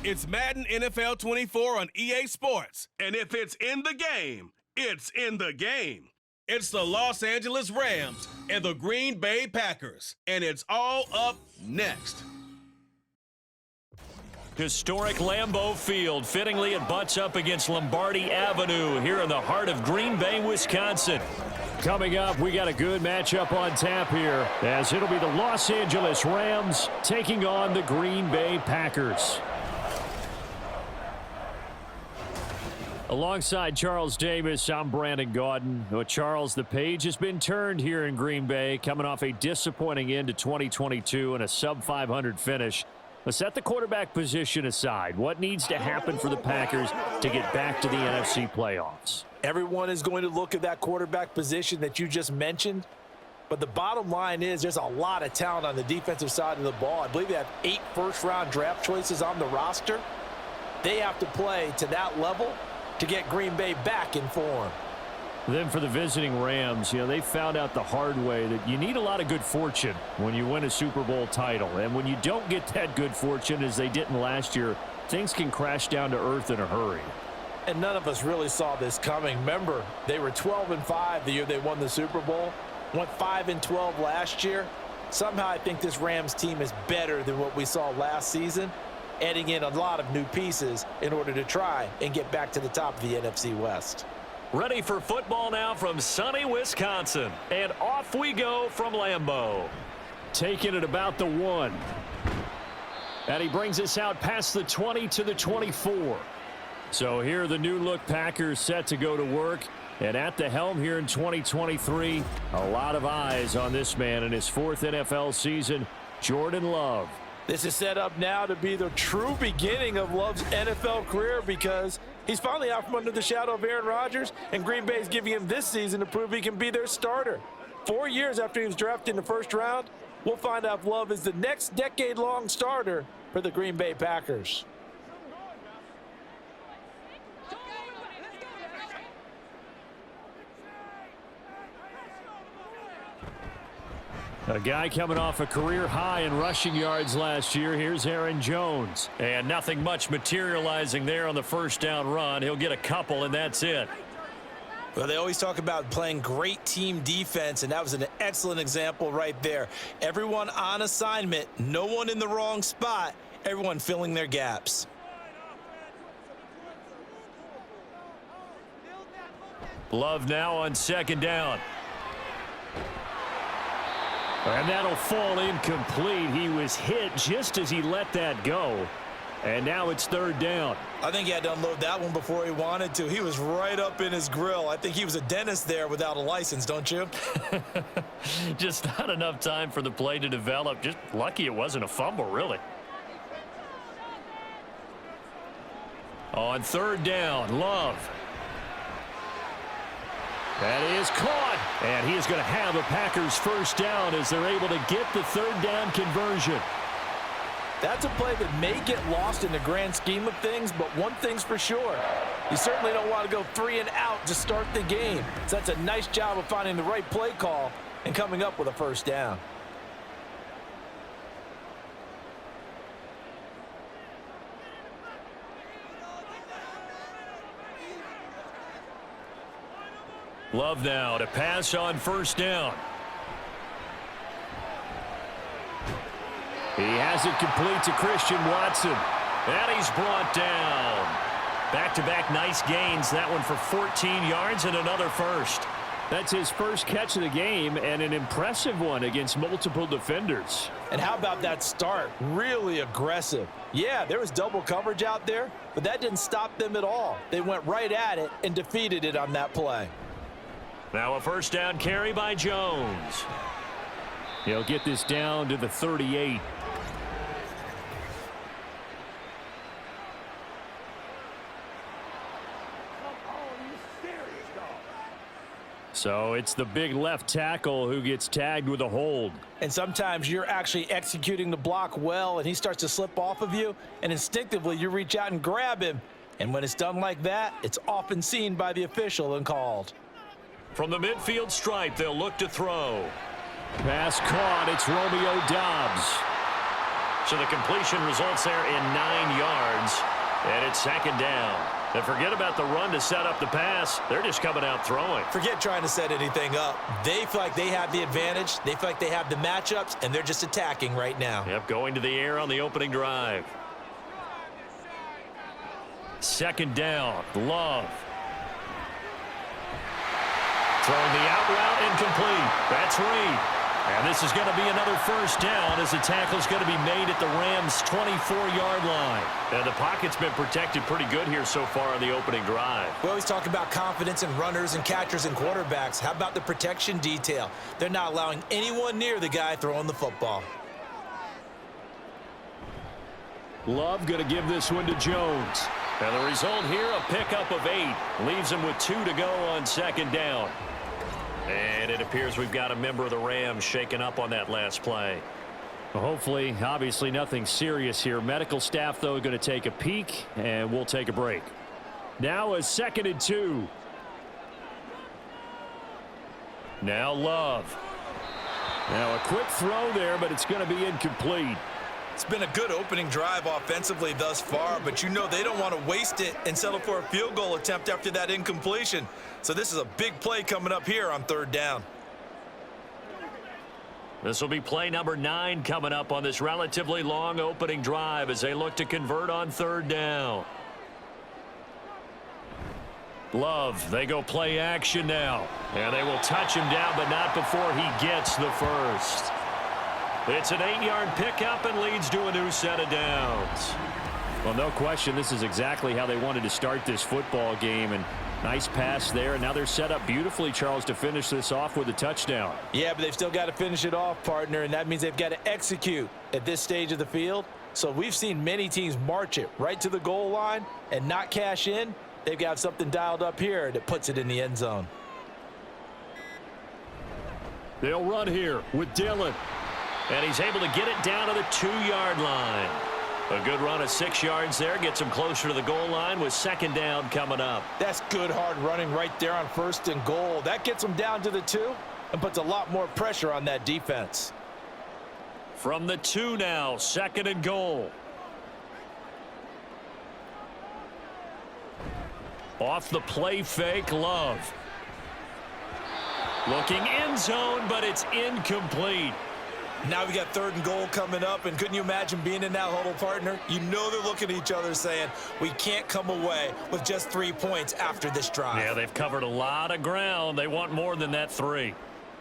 It's Madden NFL 24 on EA Sports. And if it's in the game, it's in the game. It's the Los Angeles Rams and the Green Bay Packers. And it's all up next. Historic Lambeau Field. Fittingly, it butts up against Lombardi Avenue here in the heart of Green Bay, Wisconsin. Coming up, we got a good matchup on tap here, as it'll be the Los Angeles Rams taking on the Green Bay Packers. Alongside Charles Davis, I'm Brandon Gaudin. Well, Charles, the page has been turned here in Green Bay, coming off a disappointing end to 2022 and a sub-500 finish. Let's set the quarterback position aside. What needs to happen for the Packers to get back to the NFC playoffs? Everyone is going to look at that quarterback position that you just mentioned. But the bottom line is there's a lot of talent on the defensive side of the ball. I believe they have 8 first-round draft choices on the roster. They have to play to that level to get Green Bay back in form. Then for the visiting Rams, they found out the hard way that you need a lot of good fortune when you win a Super Bowl title. And when you don't get that good fortune, as they didn't last year, things can crash down to earth in a hurry. And none of us really saw this coming. Remember, they were 12-5 the year they won the Super Bowl, went 5-12 last year. Somehow I think this Rams team is better than what we saw last season, adding in a lot of new pieces in order to try and get back to the top of the NFC West. Ready for football now from sunny Wisconsin. And off we go from Lambeau. Taking it about the 1. And he brings us out past the 20 to the 24. So here the new look Packers set to go to work. And at the helm here in 2023, a lot of eyes on this man in his 4th NFL season, Jordan Love. This is set up now to be the true beginning of Love's NFL career, because he's finally out from under the shadow of Aaron Rodgers, and Green Bay is giving him this season to prove he can be their starter. 4 years after he was drafted in the first round, we'll find out if Love is the next decade-long starter for the Green Bay Packers. A guy coming off a career high in rushing yards last year. Here's Aaron Jones. And nothing much materializing there on the first down run. He'll get a couple, and that's it. Well, they always talk about playing great team defense, and that was an excellent example right there. Everyone on assignment, no one in the wrong spot, everyone filling their gaps. Love now on second down. And that'll fall incomplete. He was hit just as he let that go. And now it's third down. I think he had to unload that one before he wanted to. He was right up in his grill. I think he was a dentist there without a license, don't you? Just not enough time for the play to develop. Just lucky it wasn't a fumble, really. On third down, Love. That is caught, and he is going to have a Packers first down as they're able to get the third down conversion. That's a play that may get lost in the grand scheme of things, but one thing's for sure. You certainly don't want to go 3 and out to start the game. So that's a nice job of finding the right play call and coming up with a first down. Love now to pass on first down. He has it complete to Christian Watson. And he's brought down. Back-to-back nice gains. That one for 14 yards and another first. That's his first catch of the game, and an impressive one against multiple defenders. And how about that start? Really aggressive. Yeah, there was double coverage out there, but that didn't stop them at all. They went right at it and defeated it on that play. Now a first down carry by Jones. He'll get this down to the 38. So it's the big left tackle who gets tagged with a hold. And sometimes you're actually executing the block well, and he starts to slip off of you, and instinctively you reach out and grab him. And when it's done like that, it's often seen by the official and called. From the midfield stripe, they'll look to throw. Pass caught. It's Romeo Doubs. So the completion results there in 9 yards, and it's second down. And forget about the run to set up the pass. They're just coming out throwing. Forget trying to set anything up. They feel like they have the advantage. They feel like they have the matchups, and they're just attacking right now. Yep, going to the air on the opening drive. Second down, Love. Throwing the out route incomplete. That's Reed. And this is going to be another first down as the tackle's going to be made at the Rams' 24-yard line. And the pocket's been protected pretty good here so far on the opening drive. We always talk about confidence in runners and catchers and quarterbacks. How about the protection detail? They're not allowing anyone near the guy throwing the football. Love going to give this one to Jones. And the result here, a pickup of 8. Leaves him with 2 to go on second down. And it appears we've got a member of the Rams shaken up on that last play. Well, hopefully, obviously nothing serious here. Medical staff, though, going to take a peek, and we'll take a break. Now a 2nd and 2. Now Love. Now a quick throw there, but it's going to be incomplete. It's been a good opening drive offensively thus far, but you know they don't want to waste it and settle for a field goal attempt after that incompletion. So this is a big play coming up here on 3rd down. This will be play number 9 coming up on this relatively long opening drive as they look to convert on 3rd down. Love, they go play action now. And they will touch him down, but not before he gets the first. It's an 8-yard pickup and leads to a new set of downs. Well, no question, this is exactly how they wanted to start this football game. And nice pass there. And now they're set up beautifully, Charles, to finish this off with a touchdown. Yeah, but they've still got to finish it off, partner, and that means they've got to execute at this stage of the field. So we've seen many teams march it right to the goal line and not cash in. They've got something dialed up here that puts it in the end zone. They'll run here with Dillon. And he's able to get it down to the 2-yard line. A good run of 6 yards there. Gets him closer to the goal line with second down coming up. That's good hard running right there on 1st and goal. That gets him down to the 2 and puts a lot more pressure on that defense. From the 2 now, 2nd and goal. Off the play fake, Love. Looking end zone, but it's incomplete. Now we got 3rd and goal coming up, and couldn't you imagine being in that huddle, partner? You know they're looking at each other saying, we can't come away with just 3 points after this drive. Yeah, they've covered a lot of ground. They want more than that 3.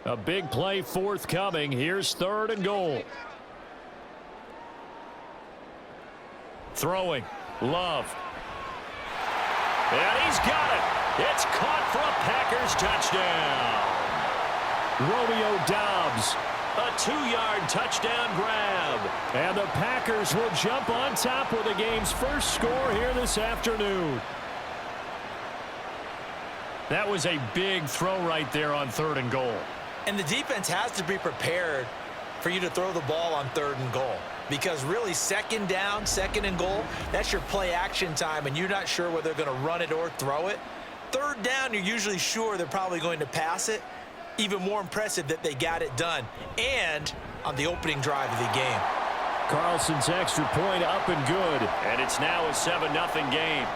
A big play forthcoming. Here's 3rd and goal. Throwing. Love. And he's got it. It's caught for a Packers touchdown. Romeo Doubs. A 2-yard touchdown grab. And the Packers will jump on top with the game's first score here this afternoon. That was a big throw right there on 3rd and goal. And the defense has to be prepared for you to throw the ball on 3rd and goal. Because really, 2nd down, 2nd and goal, that's your play action time, and you're not sure whether they're going to run it or throw it. 3rd down, you're usually sure they're probably going to pass it. Even more impressive that they got it done, and on the opening drive of the game. Carlson's extra point up and good. And it's now a 7-0 game.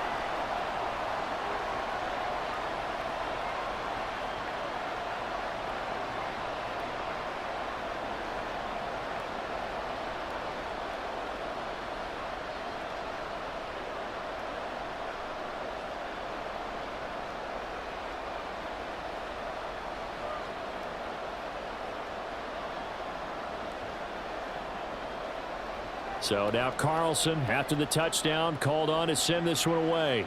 So now Carlson, after the touchdown, called on to send this one away.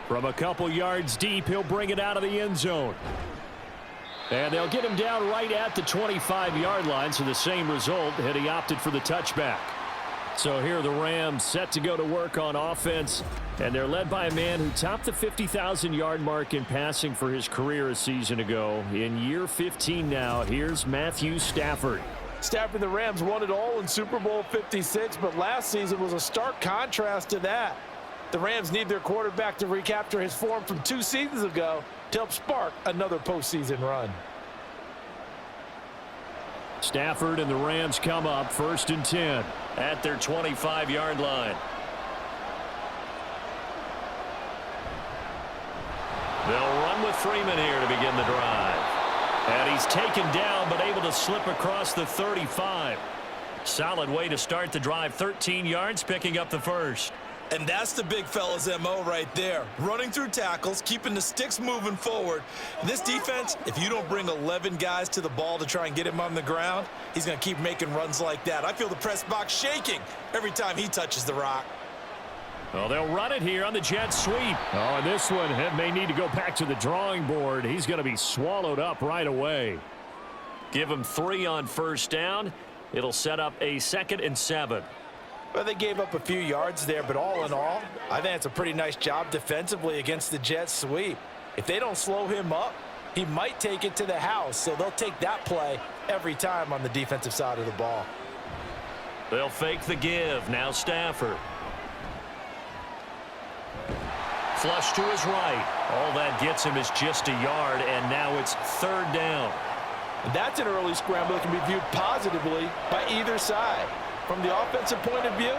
From a couple yards deep, he'll bring it out of the end zone. And they'll get him down right at the 25-yard line, so the same result, had he opted for the touchback. So here the Rams set to go to work on offense, and they're led by a man who topped the 50,000-yard mark in passing for his career a season ago. In year 15 now, here's Matthew Stafford. Stafford, the Rams won it all in Super Bowl 56, but last season was a stark contrast to that. The Rams need their quarterback to recapture his form from 2 seasons ago to help spark another postseason run. Stafford and the Rams come up 1st and 10 at their 25-yard line. They'll run with Freeman here to begin the drive. And he's taken down but able to slip across the 35. Solid way to start the drive. 13 yards, picking up the first. And that's the big fella's MO right there. Running through tackles, keeping the sticks moving forward. This defense, if you don't bring 11 guys to the ball to try and get him on the ground, he's going to keep making runs like that. I feel the press box shaking every time he touches the rock. Well, they'll run it here on the jet sweep. Oh, and this one may need to go back to the drawing board. He's going to be swallowed up right away. Give him 3 on 1st down. It'll set up a 2nd and 7. Well, they gave up a few yards there, but all in all, I think it's a pretty nice job defensively against the jet sweep. If they don't slow him up, he might take it to the house, so they'll take that play every time on the defensive side of the ball. They'll fake the give. Now Stafford. Flush to his right. All that gets him is just a yard, and now it's 3rd down. And that's an early scramble that can be viewed positively by either side. From the offensive point of view,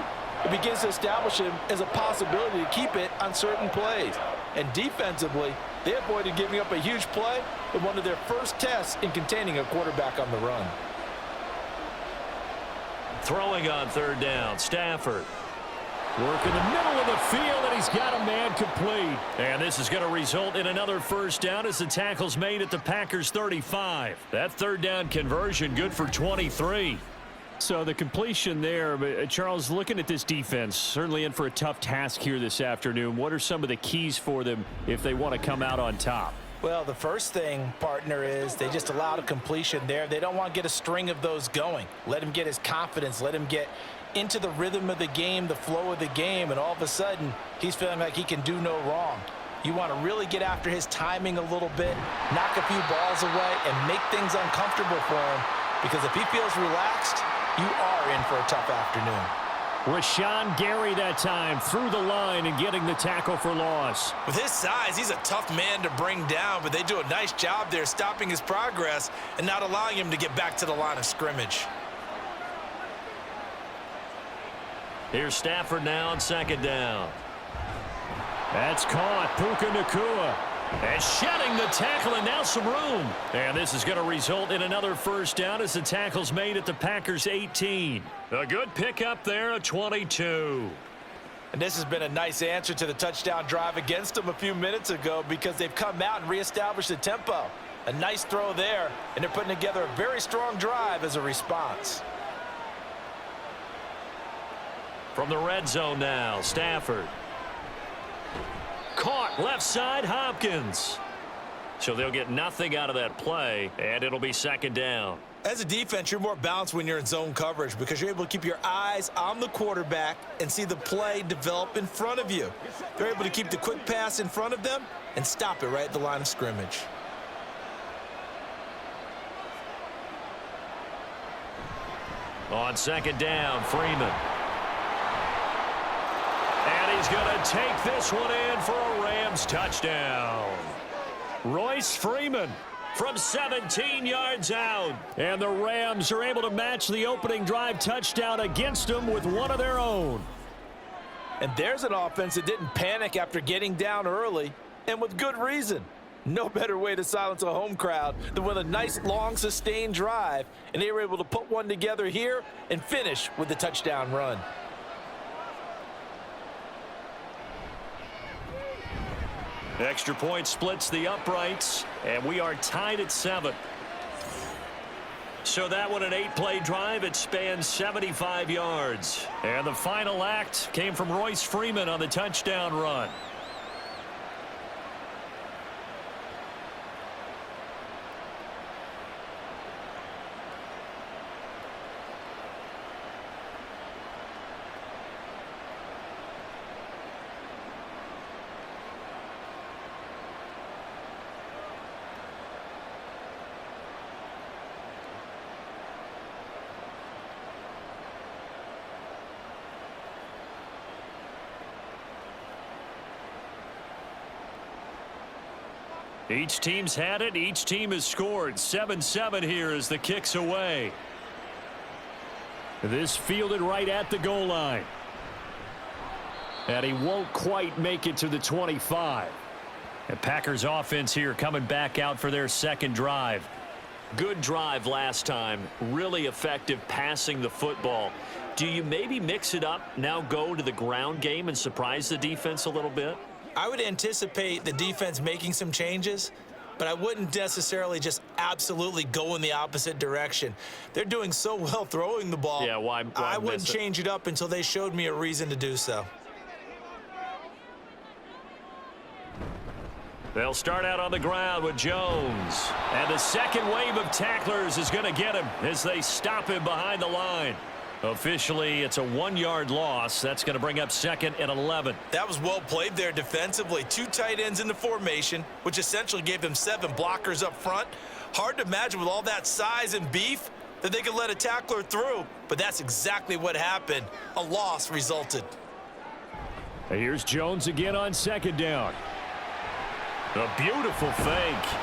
it begins to establish him as a possibility to keep it on certain plays. And defensively, they avoided giving up a huge play with one of their first tests in containing a quarterback on the run. Throwing on 3rd down, Stafford. Work in the middle of the field, and he's got a man complete. And this is going to result in another 1st down as the tackle's made at the Packers' 35. That 3rd down conversion good for 23. So the completion there, but Charles, looking at this defense, certainly in for a tough task here this afternoon. What are some of the keys for them if they want to come out on top? Well, the first thing, partner, is they just allowed a completion there. They don't want to get a string of those going. Let him get his confidence. Let him get into the rhythm of the game, the flow of the game, and all of a sudden, he's feeling like he can do no wrong. You want to really get after his timing a little bit, knock a few balls away, and make things uncomfortable for him, because if he feels relaxed, you are in for a tough afternoon. Rashawn Gary that time through the line and getting the tackle for loss. With his size, he's a tough man to bring down, but they do a nice job there stopping his progress and not allowing him to get back to the line of scrimmage. Here's Stafford now on 2nd down. That's caught. Puka Nacua. And shedding the tackle, and now some room. And this is going to result in another 1st down as the tackle's made at the Packers' 18. A good pickup there, a 22. And this has been a nice answer to the touchdown drive against them a few minutes ago, because they've come out and reestablished the tempo. A nice throw there, and they're putting together a very strong drive as a response. From the red zone now, Stafford. Caught left side, Hopkins. So they'll get nothing out of that play, and it'll be 2nd down. As a defense, you're more balanced when you're in zone coverage, because you're able to keep your eyes on the quarterback and see the play develop in front of you. They're able to keep the quick pass in front of them and stop it right at the line of scrimmage. On 2nd down, Freeman. And he's going to take this one in for a Rams touchdown. Royce Freeman from 17 yards out. And the Rams are able to match the opening drive touchdown against them with one of their own. And there's an offense that didn't panic after getting down early, and with good reason. No better way to silence a home crowd than with a nice, long, sustained drive. And they were able to put one together here and finish with the touchdown run. Extra point splits the uprights, and we are tied at 7. So that one, an 8-play drive. It spans 75 yards. And the final act came from Royce Freeman on the touchdown run. Each team's had it. Each team has scored. 7-7 here as the kick's away. This fielded right at the goal line. And he won't quite make it to the 25. And Packers offense here coming back out for their second drive. Good drive last time. Really effective passing the football. Do you maybe mix it up, now go to the ground game and surprise the defense a little bit? I would anticipate the defense making some changes, but I wouldn't necessarily just absolutely go in the opposite direction. They're doing so well throwing the ball. Yeah, why I wouldn't miss it? change it up until they showed me a reason to do so. They'll start out on the ground with Jones. And the second wave of tacklers is going to get him as they stop him behind the line. Officially, it's a 1-yard loss. That's going to bring up 2nd and 11. That was well played there defensively. 2 tight ends in the formation, which essentially gave them 7 blockers up front. Hard to imagine with all that size and beef that they could let a tackler through, but that's exactly what happened. A loss resulted. Here's Jones again on 2nd down. A beautiful fake.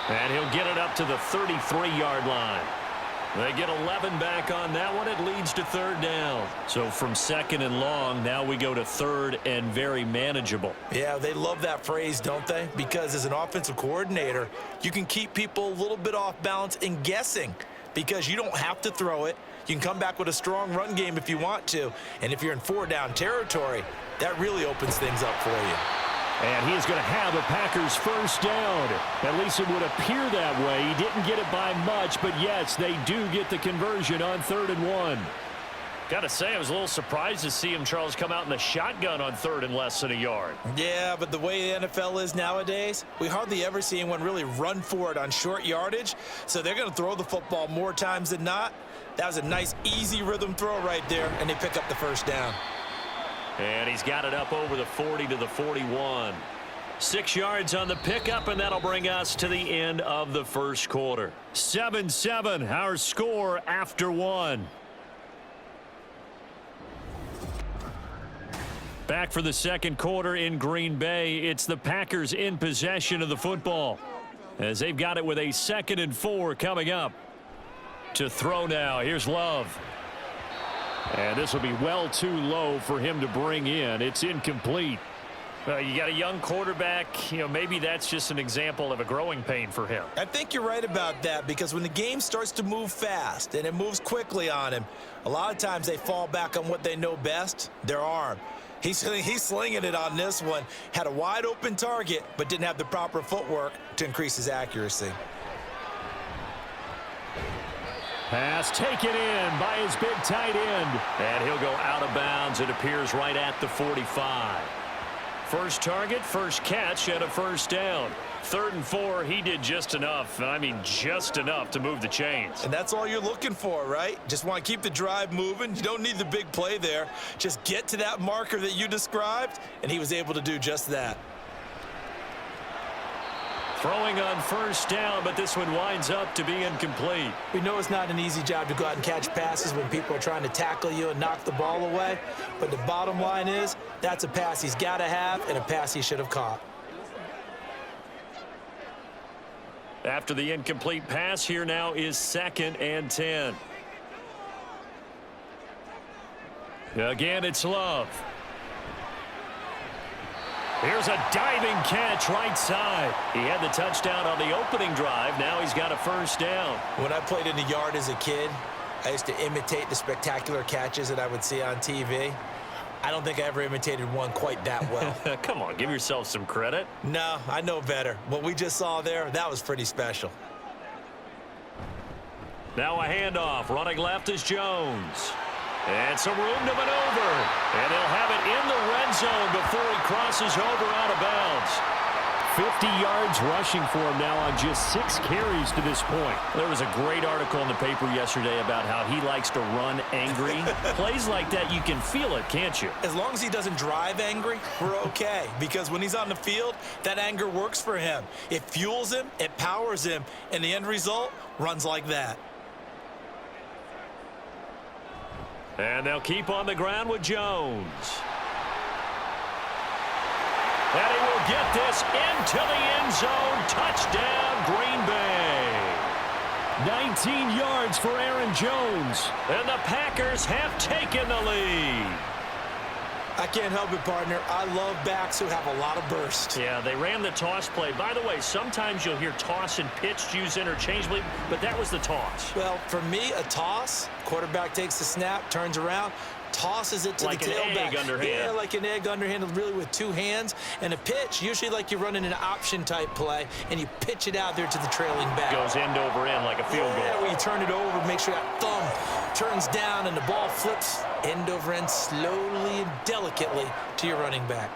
And he'll get it up to the 33-yard line. They get 11 back on that one. It leads to 3rd down. So from 2nd and long, now we go to 3rd and very manageable. Yeah, they love that phrase, don't they? Because as an offensive coordinator, you can keep people a little bit off balance and guessing because you don't have to throw it. You can come back with a strong run game if you want to. And if you're in 4-down territory, that really opens things up for you. And he's going to have the Packers first down. At least it would appear that way. He didn't get it by much, but yes, they do get the conversion on 3rd and 1. Got to say, I was a little surprised to see him, Charles, come out in the shotgun on 3rd and less than a yard. Yeah, but the way the NFL is nowadays, we hardly ever see anyone really run for it on short yardage. So they're going to throw the football more times than not. That was a nice, easy rhythm throw right there, and they pick up the first down. And he's got it up over the 40 to the 41. 6 yards on the pickup, and that'll bring us to the end of the first quarter. 7-7, our score after 1. Back for the second quarter in Green Bay. It's the Packers in possession of the football as they've got it with a 2nd and 4 coming up. To throw now, here's Love. And this will be well too low for him to bring in. It's incomplete. You got a young quarterback. Maybe that's just an example of a growing pain for him. I think you're right about that because when the game starts to move fast and it moves quickly on him, a lot of times they fall back on what they know best, their arm. He's slinging it on this one. Had a wide open target, but didn't have the proper footwork to increase his accuracy. Pass taken in by his big tight end. And he'll go out of bounds. It appears right at the 45. First target, first catch, and a first down. 3rd and 4, he did just enough. I mean, just enough to move the chains. And that's all you're looking for, right? Just want to keep the drive moving. You don't need the big play there. Just get to that marker that you described, and he was able to do just that. Throwing on first down, but this one winds up to be incomplete. We know it's not an easy job to go out and catch passes when people are trying to tackle you and knock the ball away. But the bottom line is, that's a pass he's got to have and a pass he should have caught. After the incomplete pass, here now is 2nd and 10. Again, it's Love. Here's a diving catch right side. He had the touchdown on the opening drive. Now he's got a first down. When I played in the yard as a kid, I used to imitate the spectacular catches that I would see on TV. I don't think I ever imitated one quite that well. Come on, give yourself some credit. No, I know better. What we just saw there, that was pretty special. Now a handoff. Running left is Jones. And some room to maneuver. And they'll have it in the red zone before he crosses over out of bounds. 50 yards rushing for him now on just 6 carries to this point. There was a great article in the paper yesterday about how he likes to run angry. Plays like that, you can feel it, can't you? As long as he doesn't drive angry, we're okay. Because when he's on the field, that anger works for him. It fuels him, it powers him, and the end result runs like that. And they'll keep on the ground with Jones. And he will get this into the end zone. Touchdown, Green Bay. 19 yards for Aaron Jones. And the Packers have taken the lead. I can't help it, partner. I love backs who have a lot of burst. Yeah, they ran the toss play. By the way, sometimes you'll hear toss and pitch used interchangeably, but that was the toss. Well, for me, a toss, quarterback takes the snap, turns around, tosses it to like the tailback. Like an egg underhand. Yeah, like an egg underhand, really with two hands. And a pitch, usually like you're running an option-type play, and you pitch it out there to the trailing back. Goes end over end like a field goal. Yeah, where you turn it over, make sure that thumb turns down, and the ball flips end over end slowly and delicately to your running back.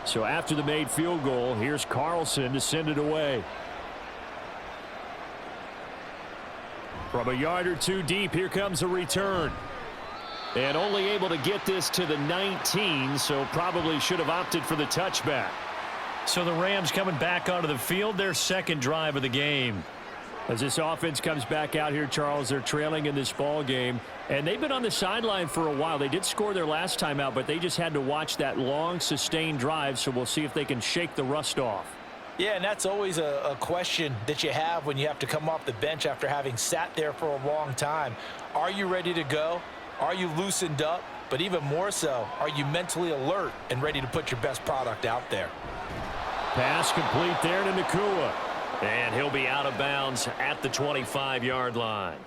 So after the made field goal, here's Carlson to send it away. From a yard or two deep, here comes a return. And only able to get this to the 19, so probably should have opted for the touchback. So the Rams coming back onto the field, their second drive of the game. As this offense comes back out here, Charles, they're trailing in this ball game. And they've been on the sideline for a while. They did score their last time out, but they just had to watch that long, sustained drive, so we'll see if they can shake the rust off. Yeah, and that's always a question that you have when you have to come off the bench after having sat there for a long time. Are you ready to go? Are you loosened up? But even more so, are you mentally alert and ready to put your best product out there? Pass complete there to Nakua. And he'll be out of bounds at the 25-yard line.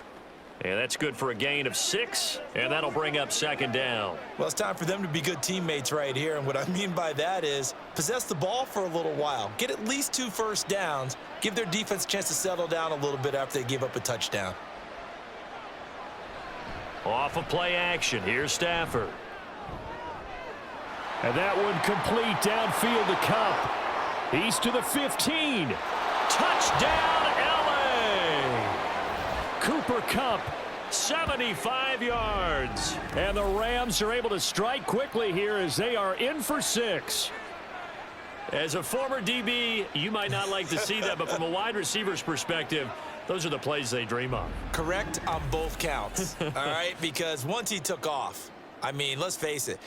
And that's good for a gain of 6, and that'll bring up second down. Well, it's time for them to be good teammates right here, and what I mean by that is possess the ball for a little while, get at least 2 first downs, give their defense a chance to settle down a little bit after they give up a touchdown. Off of play action, here's Stafford. And that one complete downfield to Cup. He's to the 15. Touchdown, L.A. Cooper Kupp, 75 yards. And the Rams are able to strike quickly here as they are in for 6. As a former DB, you might not like to see that, but from a wide receiver's perspective, those are the plays they dream of. Correct on both counts, all right? Because once he took off, I mean, let's face it,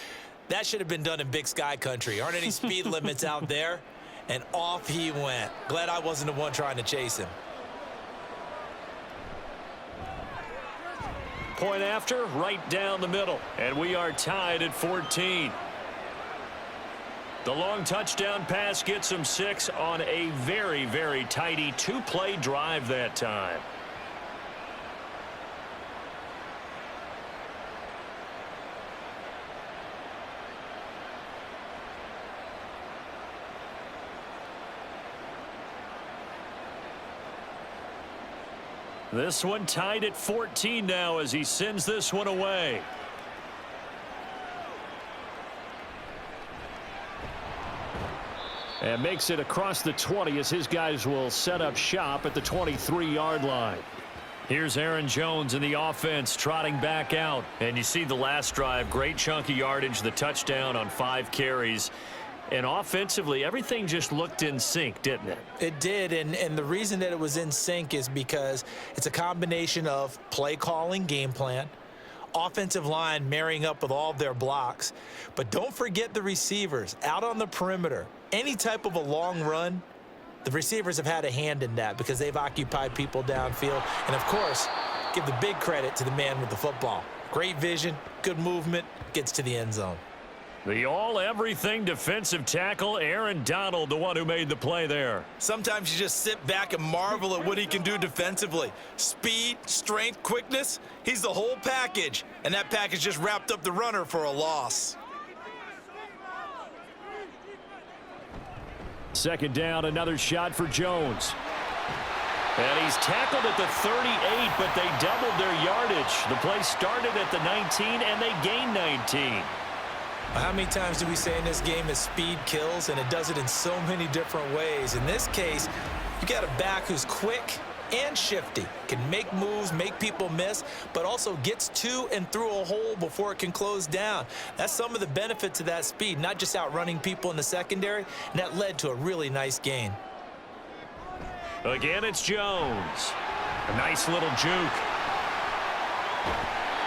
that should have been done in Big Sky Country. Aren't any speed limits out there? And off he went. Glad I wasn't the one trying to chase him. Point after, right down the middle. And we are tied at 14. The long touchdown pass gets him 6 on a very, very tidy 2-play drive that time. This one tied at 14 now as he sends this one away. And makes it across the 20 as his guys will set up shop at the 23-yard line. Here's Aaron Jones in the offense trotting back out. And you see the last drive, great chunky yardage, the touchdown on 5 carries. And offensively, everything just looked in sync, didn't it? It did, and the reason that it was in sync is because it's a combination of play calling, game plan, offensive line marrying up with all of their blocks. But don't forget the receivers out on the perimeter. Any type of a long run, the receivers have had a hand in that because they've occupied people downfield. And, of course, give the big credit to the man with the football. Great vision, good movement, gets to the end zone. The all-everything defensive tackle, Aaron Donald, the one who made the play there. Sometimes you just sit back and marvel at what he can do defensively. Speed, strength, quickness, he's the whole package. And that package just wrapped up the runner for a loss. Second down, another shot for Jones. And he's tackled at the 38, but they doubled their yardage. The play started at the 19, and they gained 19. How many times do we say in this game that speed kills, and it does it in so many different ways? In this case, you got a back who's quick, and shifty. Can make moves, make people miss, but also gets to and through a hole before it can close down. That's some of the benefits of that speed, not just outrunning people in the secondary, and that led to a really nice gain. Again, it's Jones. A nice little juke.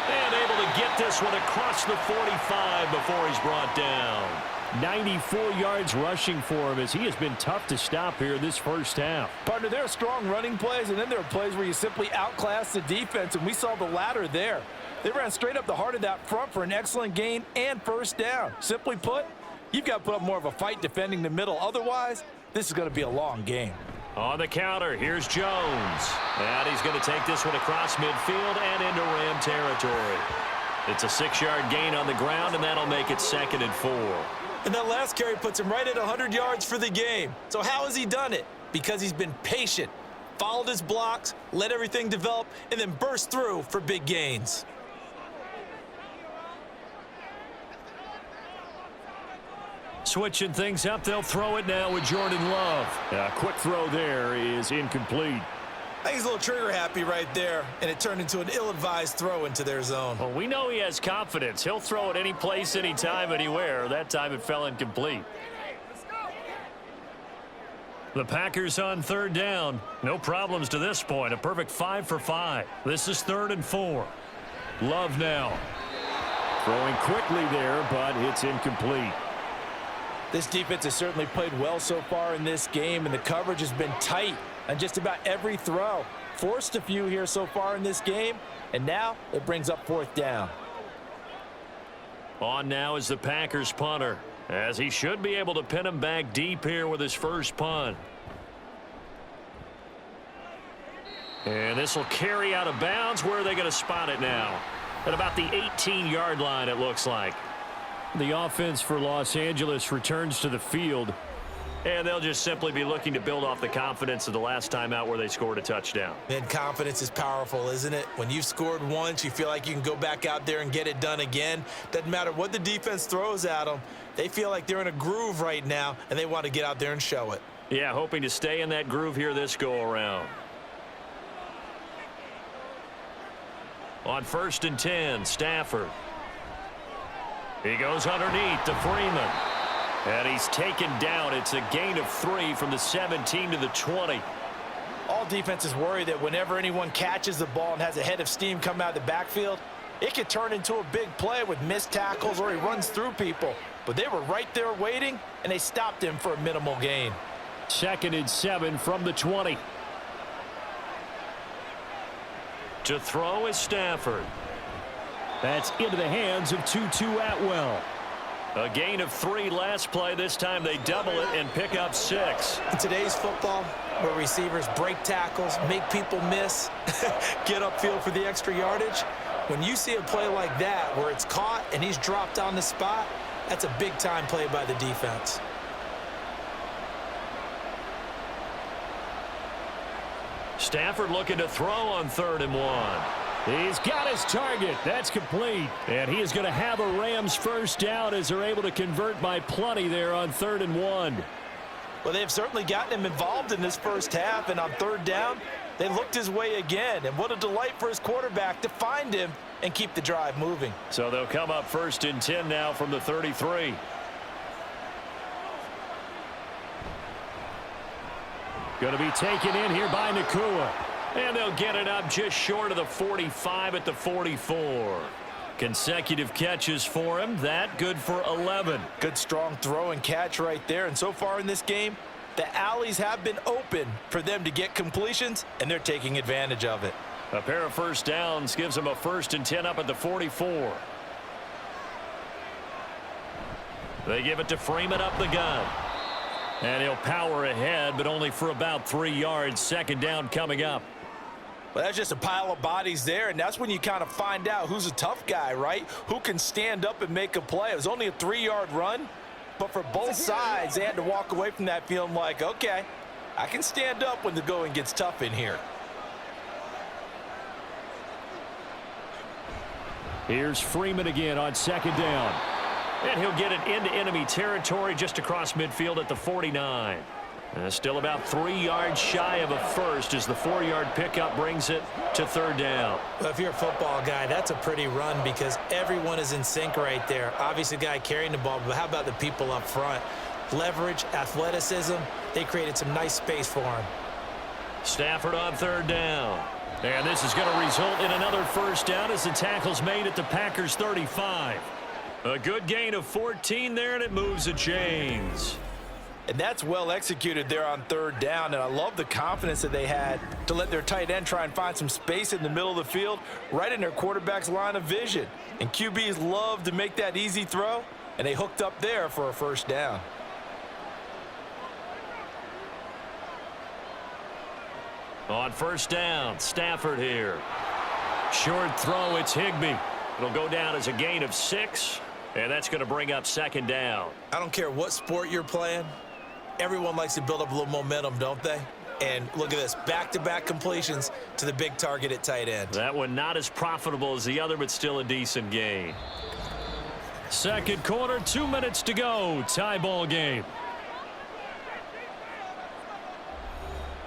And able to get this one across the 45 before he's brought down. 94 yards rushing for him as he has been tough to stop here this first half. Partner, there are strong running plays, and then there are plays where you simply outclass the defense, and we saw the latter there. They ran straight up the heart of that front for an excellent gain and first down. Simply put, you've got to put up more of a fight defending the middle. Otherwise, this is going to be a long game. On the counter, here's Jones. And he's going to take this one across midfield and into Ram territory. It's a 6-yard gain on the ground, and that'll make it 2nd and 4. And that last carry puts him right at 100 yards for the game. So how has he done it? Because he's been patient, followed his blocks, let everything develop, and then burst through for big gains. Switching things up, they'll throw it now with Jordan Love. A quick throw there is incomplete. I think he's a little trigger happy right there, and it turned into an ill-advised throw into their zone. Well, we know he has confidence. He'll throw it any place, anytime, anywhere. That time it fell incomplete. The Packers on 3rd down. No problems to this point. A perfect 5 for 5. This is 3rd and 4. Love now. Throwing quickly there, but it's incomplete. This defense has certainly played well so far in this game, and the coverage has been tight on just about every throw. Forced a few here so far in this game, and now it brings up 4th down. On now is the Packers punter, as he should be able to pin him back deep here with his first punt. And this will carry out of bounds. Where are they going to spot it now? At about the 18-yard line, it looks like. The offense for Los Angeles returns to the field. And they'll just simply be looking to build off the confidence of the last time out where they scored a touchdown. Man, confidence is powerful, isn't it? When you've scored once, you feel like you can go back out there and get it done again. Doesn't matter what the defense throws at them. They feel like they're in a groove right now, and they want to get out there and show it. Yeah, hoping to stay in that groove here this go-around. On 1st and 10, Stafford. He goes underneath to Freeman. And he's taken down. It's a gain of 3 from the 17 to the 20. All defenses worry that whenever anyone catches the ball and has a head of steam come out of the backfield, it could turn into a big play with missed tackles or he runs through people. But they were right there waiting, and they stopped him for a minimal gain. 2nd and 7 from the 20. To throw is Stafford. That's into the hands of Tutu Atwell. A gain of 3 last play. This time they double it and pick up 6. In today's football, where receivers break tackles, make people miss, get upfield for the extra yardage, when you see a play like that where it's caught and he's dropped on the spot, that's a big-time play by the defense. Stafford looking to throw on 3rd and 1. He's got his target. That's complete. And he is going to have a Rams first down as they're able to convert by plenty there on 3rd and 1. Well, they've certainly gotten him involved in this first half, and on 3rd down, they looked his way again. And what a delight for his quarterback to find him and keep the drive moving. So they'll come up 1st and 10 now from the 33. Going to be taken in here by Nakua. And they'll get it up just short of the 45 at the 44. Consecutive catches for him. That good for 11. Good strong throw and catch right there. And so far in this game, the alleys have been open for them to get completions, and they're taking advantage of it. A pair of first downs gives them a 1st and 10 up at the 44. They give it to Freeman up the gun. And he'll power ahead, but only for about 3 yards. 2nd down coming up. Well, that's just a pile of bodies there, and that's when you kind of find out who's a tough guy, right? Who can stand up and make a play. It was only a 3-yard run, but for both sides, they had to walk away from that feeling like, okay, I can stand up when the going gets tough in here. Here's Freeman again on 2nd down. And he'll get it into enemy territory just across midfield at the 49. Still about 3 yards shy of a first as the 4-yard pickup brings it to third down. Well, if you're a football guy, that's a pretty run because everyone is in sync right there. Obviously, the guy carrying the ball, but how about the people up front? Leverage, athleticism, they created some nice space for him. Stafford on third down. And this is going to result in another first down as the tackle's made at the Packers' 35. A good gain of 14 there, and it moves the chains. And that's well executed there on third down, and I love the confidence that they had to let their tight end try and find some space in the middle of the field, right in their quarterback's line of vision. And QBs love to make that easy throw, and they hooked up there for a first down. On first down, Stafford here. Short throw, it's Higbee. It'll go down as a gain of 6, and that's going to bring up second down. I don't care what sport you're playing. Everyone likes to build up a little momentum, don't they? And look at this, back-to-back completions to the big target at tight end. That one not as profitable as the other, but still a decent gain. Second quarter, 2 minutes to go. Tie ball game.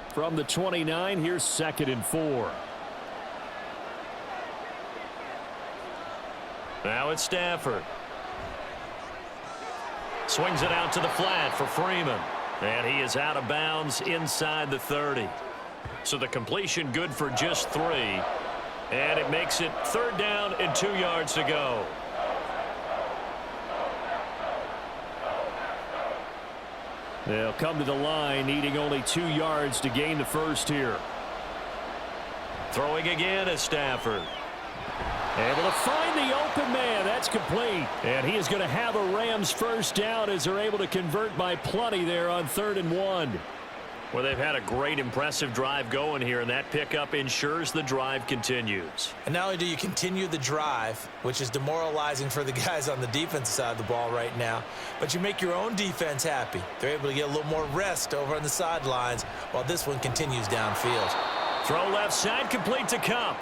From the 29, here's 2nd and 4. Now it's Stafford. Swings it out to the flat for Freeman. And he is out of bounds inside the 30. So the completion good for just 3. And it makes it third down and 2 yards to go. They'll come to the line, needing only 2 yards to gain the first here. Throwing again is Stafford. Able to find the open man. That's complete. And he is going to have a Rams first down as they're able to convert by plenty there on 3rd and 1. Well, they've had a great, impressive drive going here, and that pickup ensures the drive continues. And not only do you continue the drive, which is demoralizing for the guys on the defensive side of the ball right now, but you make your own defense happy. They're able to get a little more rest over on the sidelines while this one continues downfield. Throw left side, complete to Cup.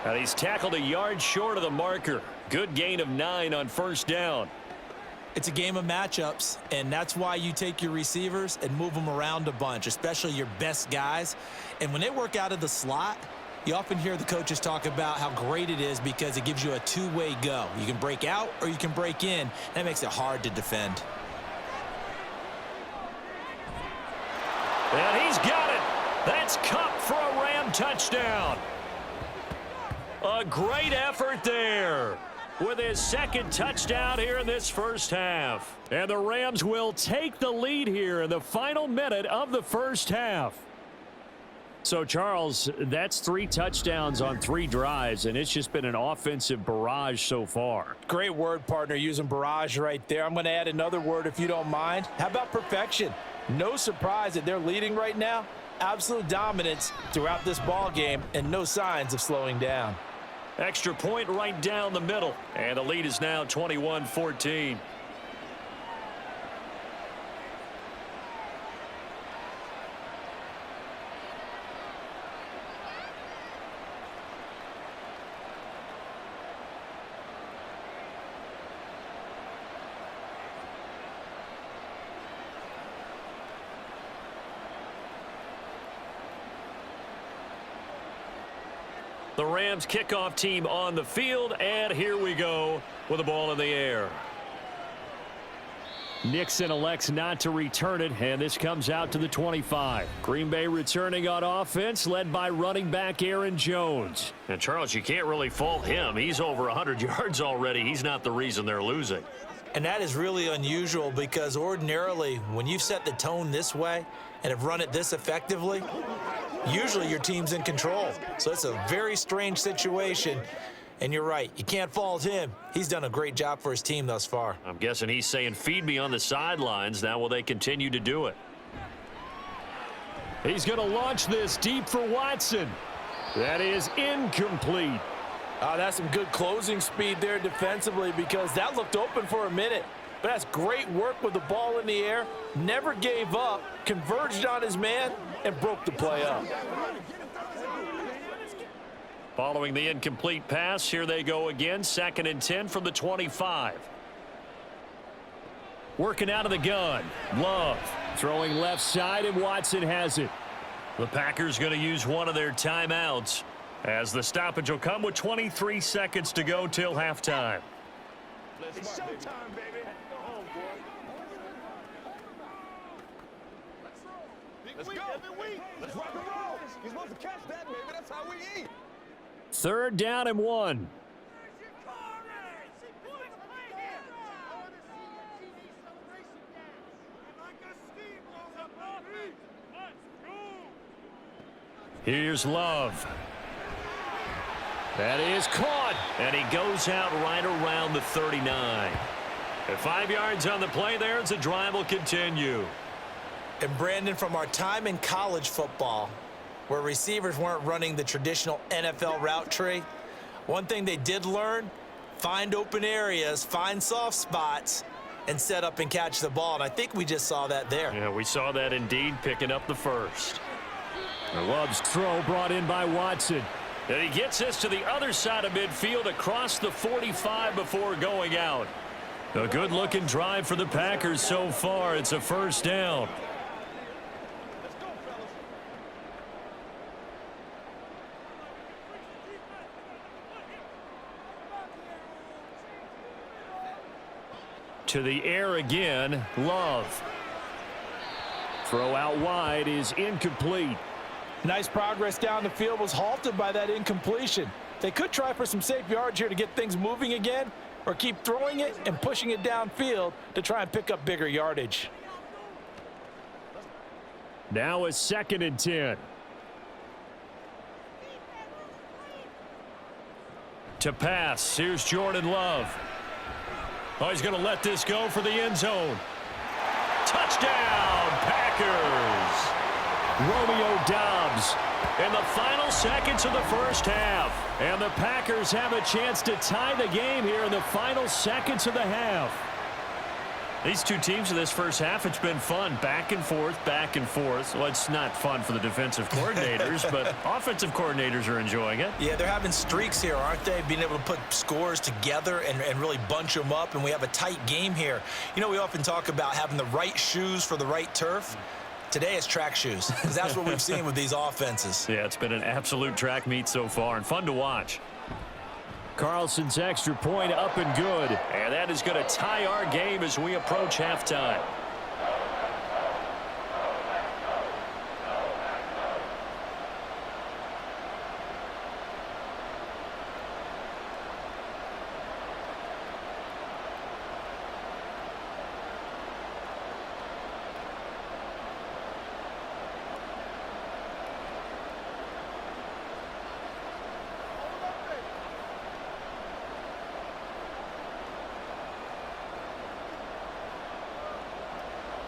And he's tackled a yard short of the marker. Good gain of 9 on first down. It's a game of matchups, and that's why you take your receivers and move them around a bunch, especially your best guys. And when they work out of the slot, you often hear the coaches talk about how great it is because it gives you a two-way go. You can break out or you can break in. That makes it hard to defend. And he's got it. That's Cup for a Ram touchdown. A great effort there with his second touchdown here in this first half. And the Rams will take the lead here in the final minute of the first half. So, Charles, that's 3 touchdowns on 3 drives, and it's just been an offensive barrage so far. Great word, partner, using barrage right there. I'm going to add another word if you don't mind. How about perfection? No surprise that they're leading right now. Absolute dominance throughout this ball game and no signs of slowing down. Extra point right down the middle. And the lead is now 21-14. The Rams kickoff team on the field, and here we go with the ball in the air. Nixon elects not to return it, and this comes out to the 25. Green Bay returning on offense, led by running back Aaron Jones. And, Charles, you can't really fault him. He's over 100 yards already. He's not the reason they're losing. And that is really unusual because ordinarily when you've set the tone this way and have run it this effectively, usually your team's in control. So it's a very strange situation. And you're right, you can't fault him. He's done a great job for his team thus far. I'm guessing he's saying, feed me on the sidelines. Now will they continue to do it? He's going to launch this deep for Watson. That is incomplete. That's some good closing speed there defensively because that looked open for a minute. But that's great work with the ball in the air. Never gave up, converged on his man, and broke the play up. Following the incomplete pass, here they go again. 2nd and 10 from the 25. Working out of the gun. Love Throwing left side, and Watson has it. The Packers going to use one of their timeouts as the stoppage will come with 23 seconds to go till halftime. It's showtime, baby. Go home, boy. Let's go. Let's rock and roll. You're supposed to catch that, baby. That's how we eat. 3rd down and 1. Here's Love. That is caught. And he goes out right around the 39. At 5 yards on the play there as the drive will continue. And Brandon, from our time in college football, where receivers weren't running the traditional NFL route tree, one thing they did learn, find open areas, find soft spots, and set up and catch the ball. And I think we just saw that there. Yeah, we saw that indeed, picking up the first. Love's throw brought in by Watson. And he gets this to the other side of midfield across the 45 before going out. A good-looking drive for the Packers so far. It's a 1st down. To the air again, Love. Throw out wide is incomplete. Nice progress down the field, was halted by that incompletion. They could try for some safe yards here to get things moving again, or keep throwing it and pushing it downfield to try and pick up bigger yardage. Now a 2nd and 10. To pass, here's Jordan Love. Oh, he's going to let this go for the end zone. Touchdown, Packers! Romeo Doubs. In the final seconds of the first half. And the Packers have a chance to tie the game here in the final seconds of the half. These two teams in this first half, it's been fun. Back and forth, back and forth. Well, it's not fun for the defensive coordinators, but offensive coordinators are enjoying it. Yeah, they're having streaks here, aren't they? Being able to put scores together and really bunch them up, and we have a tight game here. You know, we often talk about having the right shoes for the right turf. Today it's track shoes, because that's what we've seen with these offenses. Yeah, it's been an absolute track meet so far, and fun to watch. Carlson's extra point up and good. And that is going to tie our game as we approach halftime.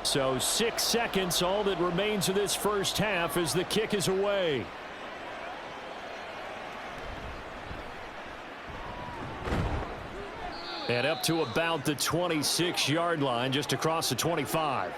So 6 seconds, all that remains of this first half as the kick is away. And up to about the 26-yard line, just across the 25.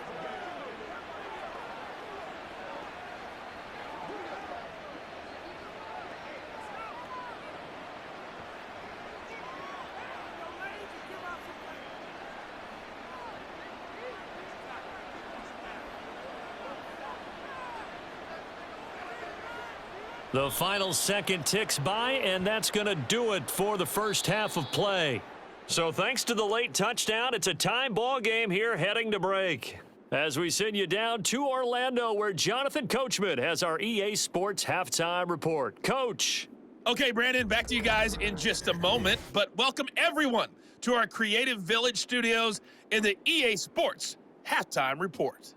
The final second ticks by, and that's going to do it for the first half of play. So thanks to the late touchdown, it's a time ball game here heading to break. As we send you down to Orlando, where Jonathan Coachman has our EA Sports halftime report. Coach. Okay, Brandon, back to you guys in just a moment, but welcome everyone to our Creative Village studios in the EA Sports halftime report.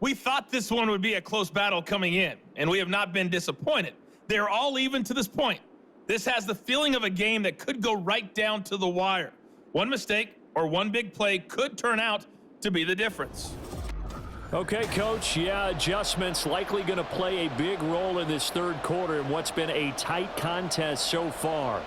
We thought this one would be a close battle coming in, and we have not been disappointed. They're all even to this point. This has the feeling of a game that could go right down to the wire. One mistake or one big play could turn out to be the difference. Okay, Coach, yeah, adjustments likely going to play a big role in this third quarter in what's been a tight contest so far.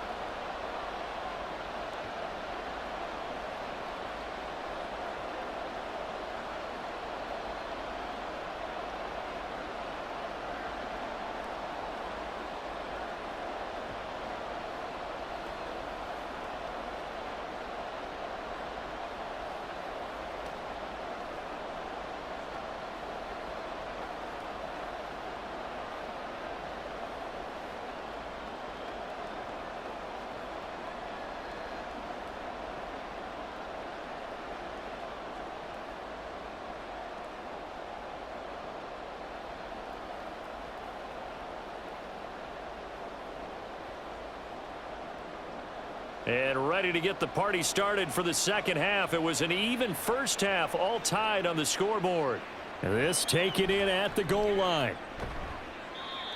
And ready to get the party started for the second half. It was an even first half, all tied on the scoreboard. And this taken in at the goal line.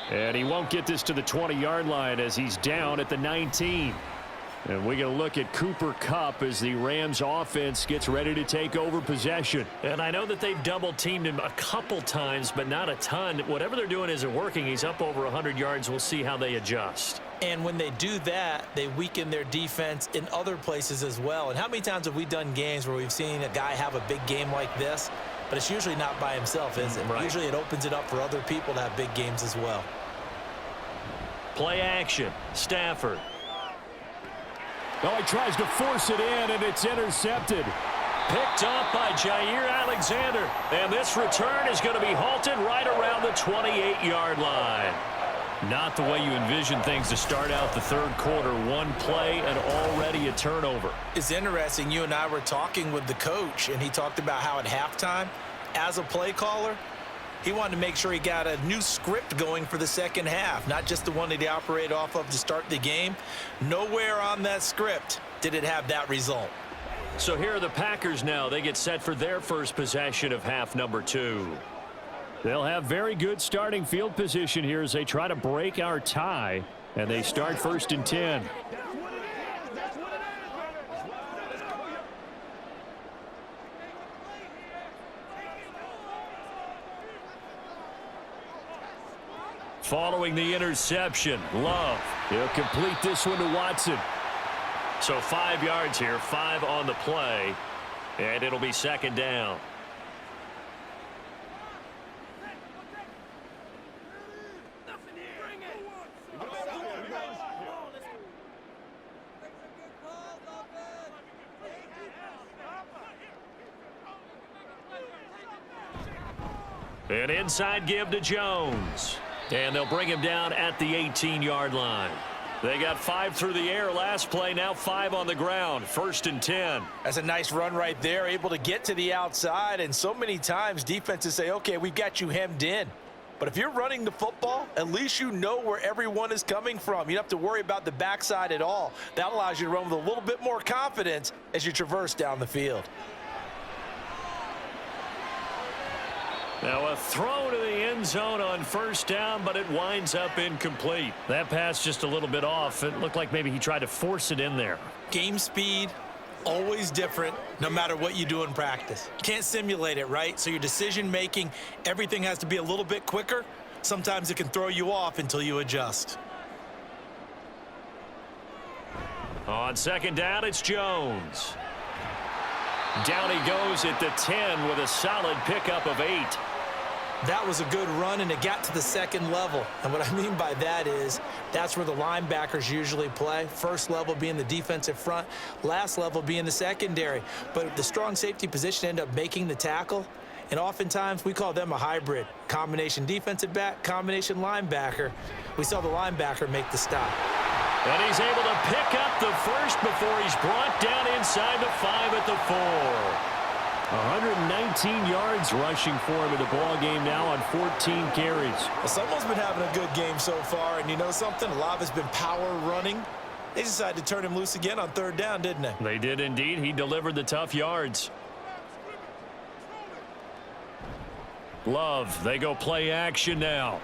And he won't get this to the 20-yard line as he's down at the 19. And we're going to look at Cooper Kupp as the Rams offense gets ready to take over possession. And I know that they've double-teamed him a couple times, but not a ton. Whatever they're doing isn't working. He's up over 100 yards. We'll see how they adjust. And when they do that, they weaken their defense in other places as well. And how many times have we done games where we've seen a guy have a big game like this, but it's usually not by himself, is it? Right. Usually it opens it up for other people to have big games as well. Play action. Stafford. Oh, he tries to force it in, and it's intercepted. Picked off by Jair Alexander. And this return is going to be halted right around the 28-yard line. Not the way you envision things to start out the third quarter. One play and already a turnover. It's interesting. You and I were talking with the coach, and he talked about how at halftime, as a play caller, he wanted to make sure he got a new script going for the second half, not just the one that he operated off of to start the game. Nowhere on that script did it have that result. So here are the Packers now. They get set for their first possession of half number 2. They'll have very good starting field position here as they try to break our tie, and they start 1st and 10. Following the interception, Love. He'll complete this one to Watson. So 5 yards here, 5 on the play, and it'll be second down. An inside give to Jones. And they'll bring him down at the 18-yard line. They got 5 through the air last play, now 5 on the ground. 1st and 10. That's a nice run right there, able to get to the outside. And so many times defenses say, okay, we've got you hemmed in. But if you're running the football, at least you know where everyone is coming from. You don't have to worry about the backside at all. That allows you to run with a little bit more confidence as you traverse down the field. Now a throw to the end zone on 1st down, but it winds up incomplete. That pass just a little bit off. It looked like maybe he tried to force it in there. Game speed, always different, no matter what you do in practice. You can't simulate it, right? So your decision making, everything has to be a little bit quicker. Sometimes it can throw you off until you adjust. On 2nd down, it's Jones. Down he goes at the 10 with a solid pickup of 8. That was a good run, and it got to the second level. And what I mean by that is that's where the linebackers usually play. First level being the defensive front, last level being the secondary. But the strong safety position ended up making the tackle, and oftentimes we call them a hybrid. Combination defensive back, combination linebacker. We saw the linebacker make the stop. And he's able to pick up the first before he's brought down inside the 5 at the 4. 119 yards rushing for him in the ball game now on 14 carries. Well, someone's been having a good game so far, and you know something? A lot of it's been power running. They decided to turn him loose again on 3rd down, didn't they? They did indeed. He delivered the tough yards. Love, they go play action now.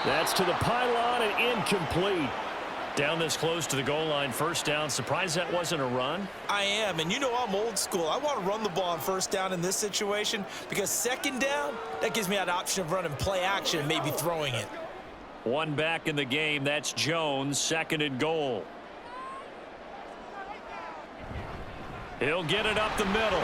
That's to the pylon and incomplete. Down this close to the goal line, 1st down. Surprised that wasn't a run? I am, and you know I'm old school. I want to run the ball on 1st down in this situation because 2nd down, that gives me that option of running play action and maybe throwing it. One back in the game. That's Jones, 2nd and goal. He'll get it up the middle.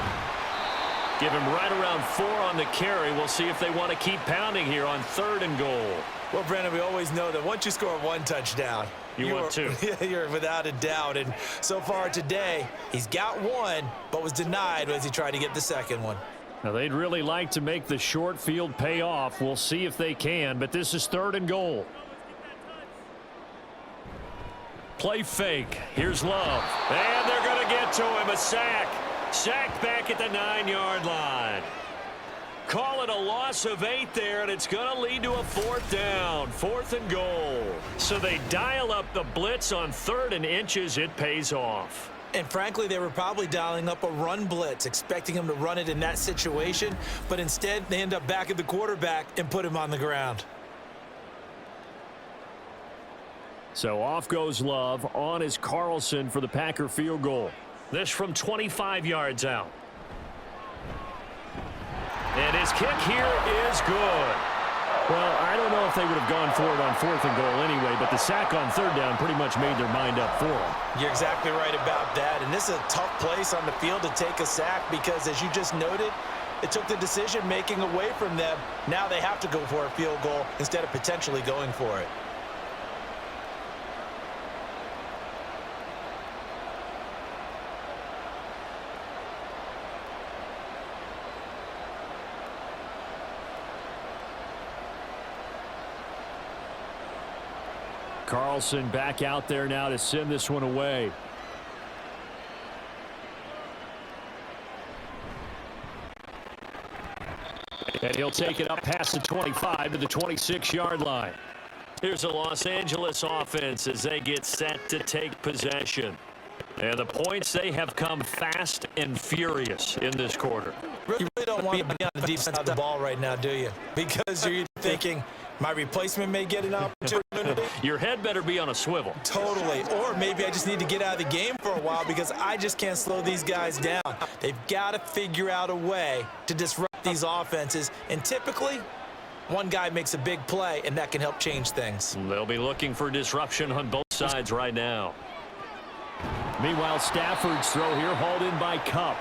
Give him right around 4 on the carry. We'll see if they want to keep pounding here on 3rd and goal. Well, Brandon, we always know that once you score 1 touchdown, you want 2. You're without a doubt. And so far today, he's got 1, but was denied as he tried to get the 2nd one. Now, they'd really like to make the short field pay off. We'll see if they can, but this is 3rd and goal. Play fake. Here's Love. And they're going to get to him. A sack. Sacked back at the 9-yard line. call it a loss of 8 there, and it's going to lead to a 4th down, 4th and goal. So they dial up the blitz on 3rd and inches. It pays off. And frankly, they were probably dialing up a run blitz, expecting him to run it in that situation, but instead they end up back at the quarterback and put him on the ground. So off goes Love. On is Carlson for the Packer field goal. This from 25 yards out. And his kick here is good. Well, I don't know if they would have gone for it on 4th and goal anyway, but the sack on 3rd down pretty much made their mind up for them. You're exactly right about that. And this is a tough place on the field to take a sack because, as you just noted, it took the decision-making away from them. Now they have to go for a field goal instead of potentially going for it. Carlson back out there now to send this one away. And he'll take it up past the 25 to the 26-yard line. Here's a Los Angeles offense as they get set to take possession. And the points, they have come fast and furious in this quarter. You really don't want to be on the deep side of the ball right now, do you? Because you're thinking, my replacement may get an opportunity. Your head better be on a swivel. Totally. Or maybe I just need to get out of the game for a while because I just can't slow these guys down. They've got to figure out a way to disrupt these offenses. And typically, one guy makes a big play, and that can help change things. They'll be looking for disruption on both sides right now. Meanwhile, Stafford's throw here hauled in by Kupp.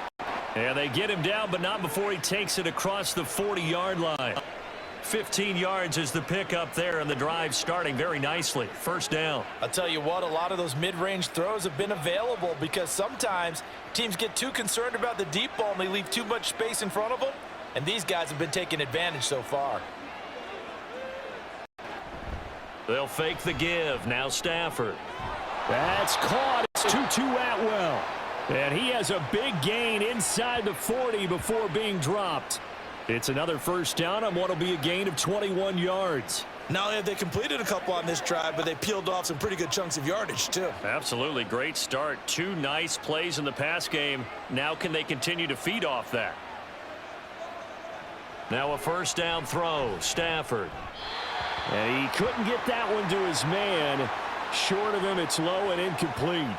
And they get him down, but not before he takes it across the 40-yard line. 15 yards is the pickup there, and the drive starting very nicely. 1st down. I'll tell you what, a lot of those mid-range throws have been available because sometimes teams get too concerned about the deep ball and they leave too much space in front of them, and these guys have been taking advantage so far. They'll fake the give. Now Stafford. That's caught. It's Tutu Atwell. And he has a big gain inside the 40 before being dropped. It's another 1st down on what will be a gain of 21 yards. Not only have they completed a couple on this drive, but they peeled off some pretty good chunks of yardage, too. Absolutely. Great start. 2 nice plays in the pass game. Now can they continue to feed off that? Now a 1st down throw. Stafford. And he couldn't get that one to his man. Short of him, it's low and incomplete.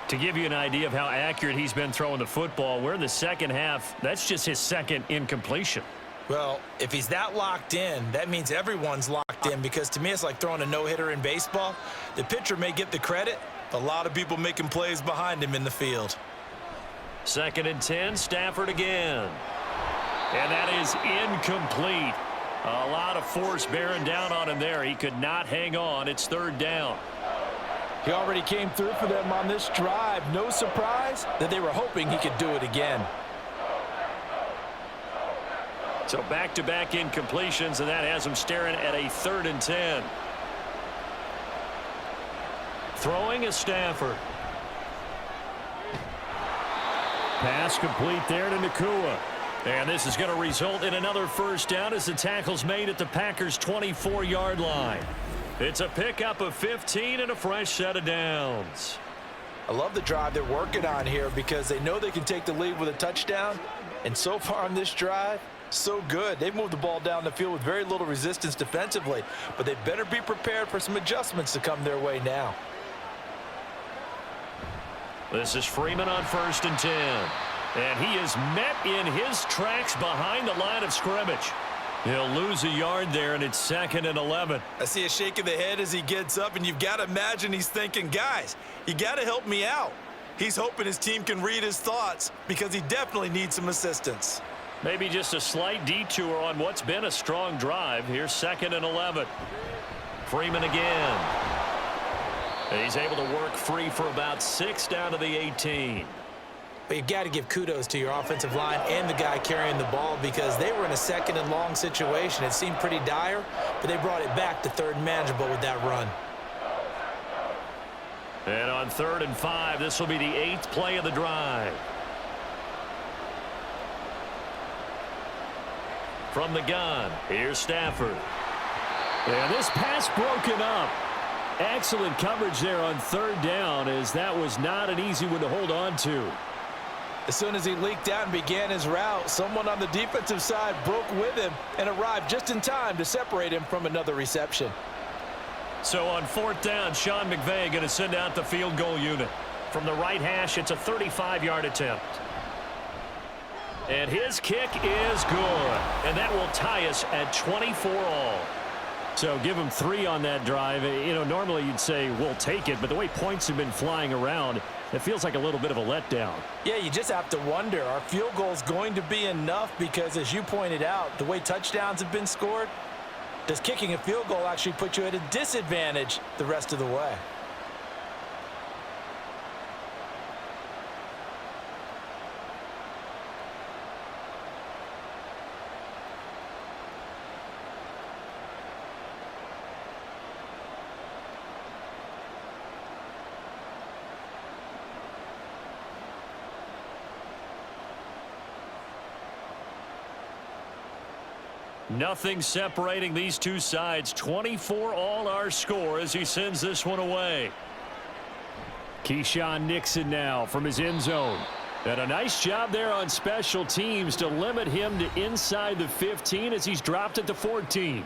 To give you an idea of how accurate he's been throwing the football, we're in the 2nd half. That's just his 2nd incompletion. Well, if he's that locked in, that means everyone's locked in because to me it's like throwing a no-hitter in baseball. The pitcher may get the credit, but a lot of people making plays behind him in the field. 2nd and 10, Stafford again. And that is incomplete. A lot of force bearing down on him there. He could not hang on. It's 3rd down. He already came through for them on this drive. No surprise that they were hoping he could do it again. So back-to-back incompletions, and that has him staring at a 3rd and 10. Throwing is Stafford. Pass complete there to Nakua. And this is going to result in another 1st down as the tackle's made at the Packers' 24-yard line. It's a pickup of 15 and a fresh set of downs. I love the drive they're working on here because they know they can take the lead with a touchdown. And so far on this drive, so good. They've moved the ball down the field with very little resistance defensively, but they better be prepared for some adjustments to come their way now. This is Freeman on 1st and 10. And he is met in his tracks behind the line of scrimmage. He'll lose a yard there, and it's 2nd and 11. I see a shake of the head as he gets up, and you've got to imagine he's thinking, guys, you got to help me out. He's hoping his team can read his thoughts because he definitely needs some assistance. Maybe just a slight detour on what's been a strong drive. Here's 2nd and 11. Freeman again. And he's able to work free for about 6 down to the 18. But you've got to give kudos to your offensive line and the guy carrying the ball because they were in a 2nd and long situation. It seemed pretty dire, but they brought it back to 3rd and manageable with that run. And on 3rd and 5, this will be the 8th play of the drive. From the gun, here's Stafford. And this pass broken up. Excellent coverage there on third down, as that was not an easy one to hold on to. As soon as he leaked out and began his route, someone on the defensive side broke with him and arrived just in time to separate him from another reception. So on fourth down, Sean McVay going to send out the field goal unit. From the right hash, it's a 35-yard attempt. And his kick is good. And that will tie us at 24 all. So give him 3 on that drive. You know, normally you'd say we'll take it, but the way points have been flying around, it feels like a little bit of a letdown. Yeah, you just have to wonder, are field goals going to be enough? Because as you pointed out, the way touchdowns have been scored, does kicking a field goal actually put you at a disadvantage the rest of the way? Nothing separating these two sides. 24 all our score as he sends this one away. Keyshawn Nixon now from his end zone. And a nice job there on special teams to limit him to inside the 15 as he's dropped at the 14.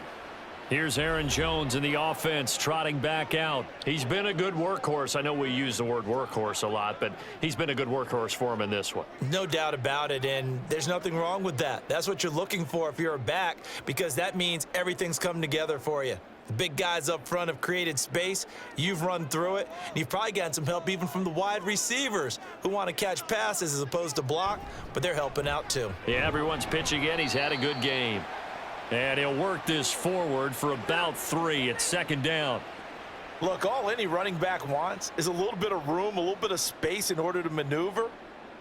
Here's Aaron Jones in the offense trotting back out. He's been a good workhorse. I know we use the word workhorse a lot, but he's been a good workhorse for him in this one. No doubt about it, and there's nothing wrong with that. That's what you're looking for if you're a back, because that means everything's come together for you. The big guys up front have created space. You've run through it. And you've probably gotten some help even from the wide receivers who want to catch passes as opposed to block, but they're helping out too. Yeah, everyone's pitching in. He's had a good game. And he'll work this forward for about 3 at second down. Look, all any running back wants is a little bit of room, a little bit of space in order to maneuver.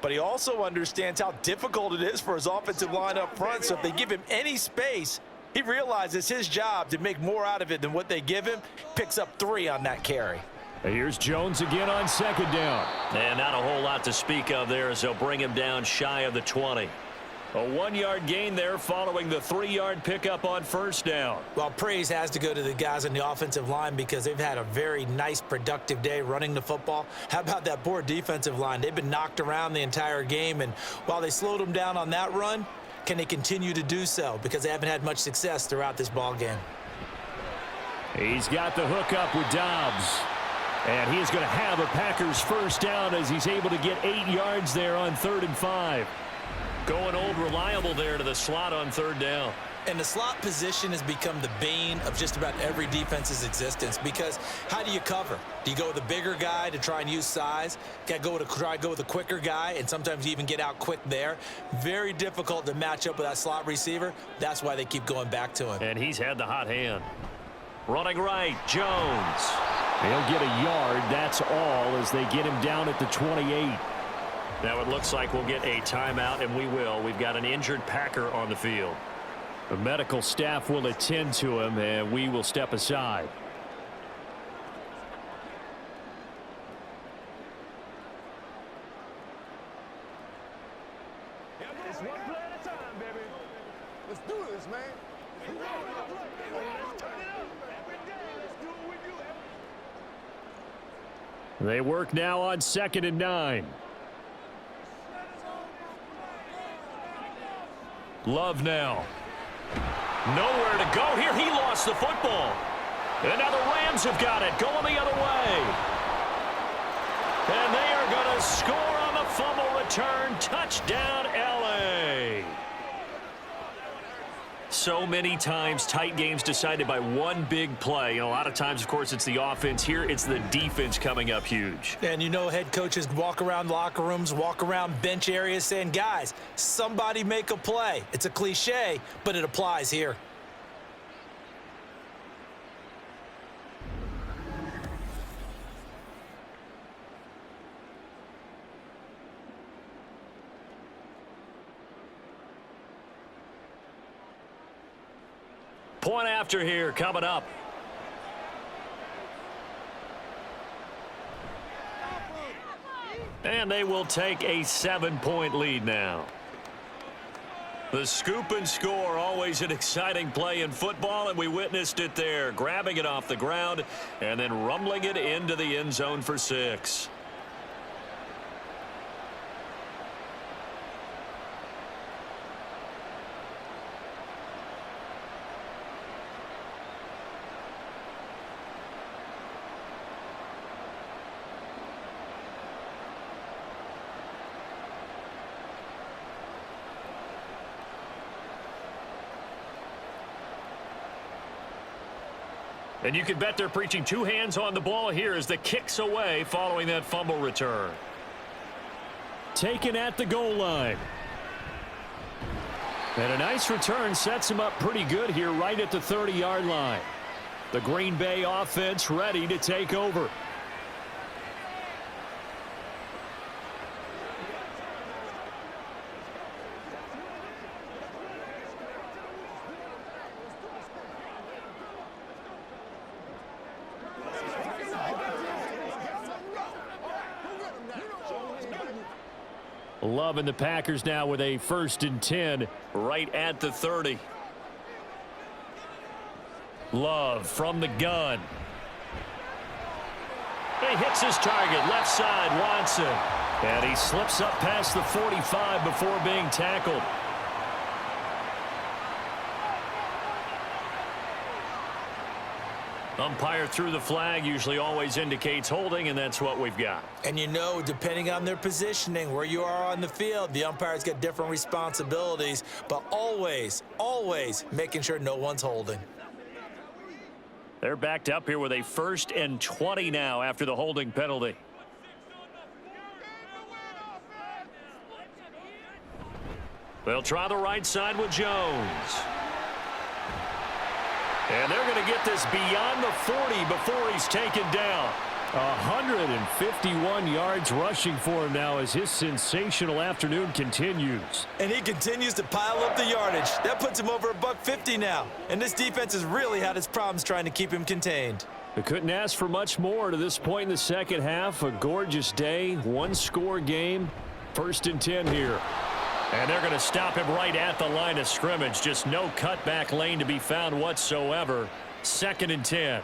But he also understands how difficult it is for his offensive line up front. So if they give him any space, he realizes his job to make more out of it than what they give him. Picks up 3 on that carry. Here's Jones again on second down. And not a whole lot to speak of there as they'll bring him down shy of the 20. A 1-yard gain there following the 3-yard pickup on first down. Well, praise has to go to the guys on the offensive line because they've had a very nice, productive day running the football. How about that poor defensive line? They've been knocked around the entire game, and while they slowed them down on that run, can they continue to do so? Because they haven't had much success throughout this ball game. He's got the hook up with Dobbs. And he is going to have a Packers first down as he's able to get 8 yards there on 3rd and 5. Going old reliable there to the slot on 3rd down. And the slot position has become the bane of just about every defense's existence because how do you cover? Do you go with a bigger guy to try and use size? Got to try to go with a quicker guy, and sometimes you even get out quick there. Very difficult to match up with that slot receiver. That's why they keep going back to him. And he's had the hot hand. Running right, Jones. He'll get a yard, that's all, as they get him down at the 28. Now it looks like we'll get a timeout, and we will. We've got an injured Packer on the field. The medical staff will attend to him, and we will step aside. It's one play at a time, baby. Let's do this, man. Turn it up every day. Let's do it with you. They work now on 2nd and 9. Love now. Nowhere to go here. He lost the football. And now the Rams have got it. Going the other way. And they are going to score on the fumble return. Touchdown, L.A. So many times tight games decided by one big play. A lot of times, of course, it's the offense. Here, it's the defense coming up huge. And you know head coaches walk around locker rooms, walk around bench areas saying, guys, somebody make a play. It's a cliche, but it applies here. Point after here coming up. And they will take a 7-point lead now. The scoop and score, always an exciting play in football, and we witnessed it there, grabbing it off the ground and then rumbling it into the end zone for 6. And you can bet they're preaching 2 hands on the ball here as the kick's away following that fumble return. Taken at the goal line. And a nice return sets him up pretty good here right at the 30-yard line. The Green Bay offense ready to take over. Love and the Packers now with a 1st and 10. Right at the 30. Love from the gun. He hits his target, left side, Watson. And he slips up past the 45 before being tackled. Umpire threw the flag, usually always indicates holding, and that's what we've got. And you know, depending on their positioning, where you are on the field, the umpire's got different responsibilities, but always, always making sure no one's holding. They're backed up here with a 1st and 20 now after the holding penalty. They'll try the right side with Jones. And they're going to get this beyond the 40 before he's taken down. 151 yards rushing for him now as his sensational afternoon continues. And he continues to pile up the yardage. That puts him over $150 now. And this defense has really had its problems trying to keep him contained. They couldn't ask for much more to this point in the second half. A gorgeous day, 1-score game. 1st and 10 here. And they're going to stop him right at the line of scrimmage. Just no cutback lane to be found whatsoever. 2nd and 10.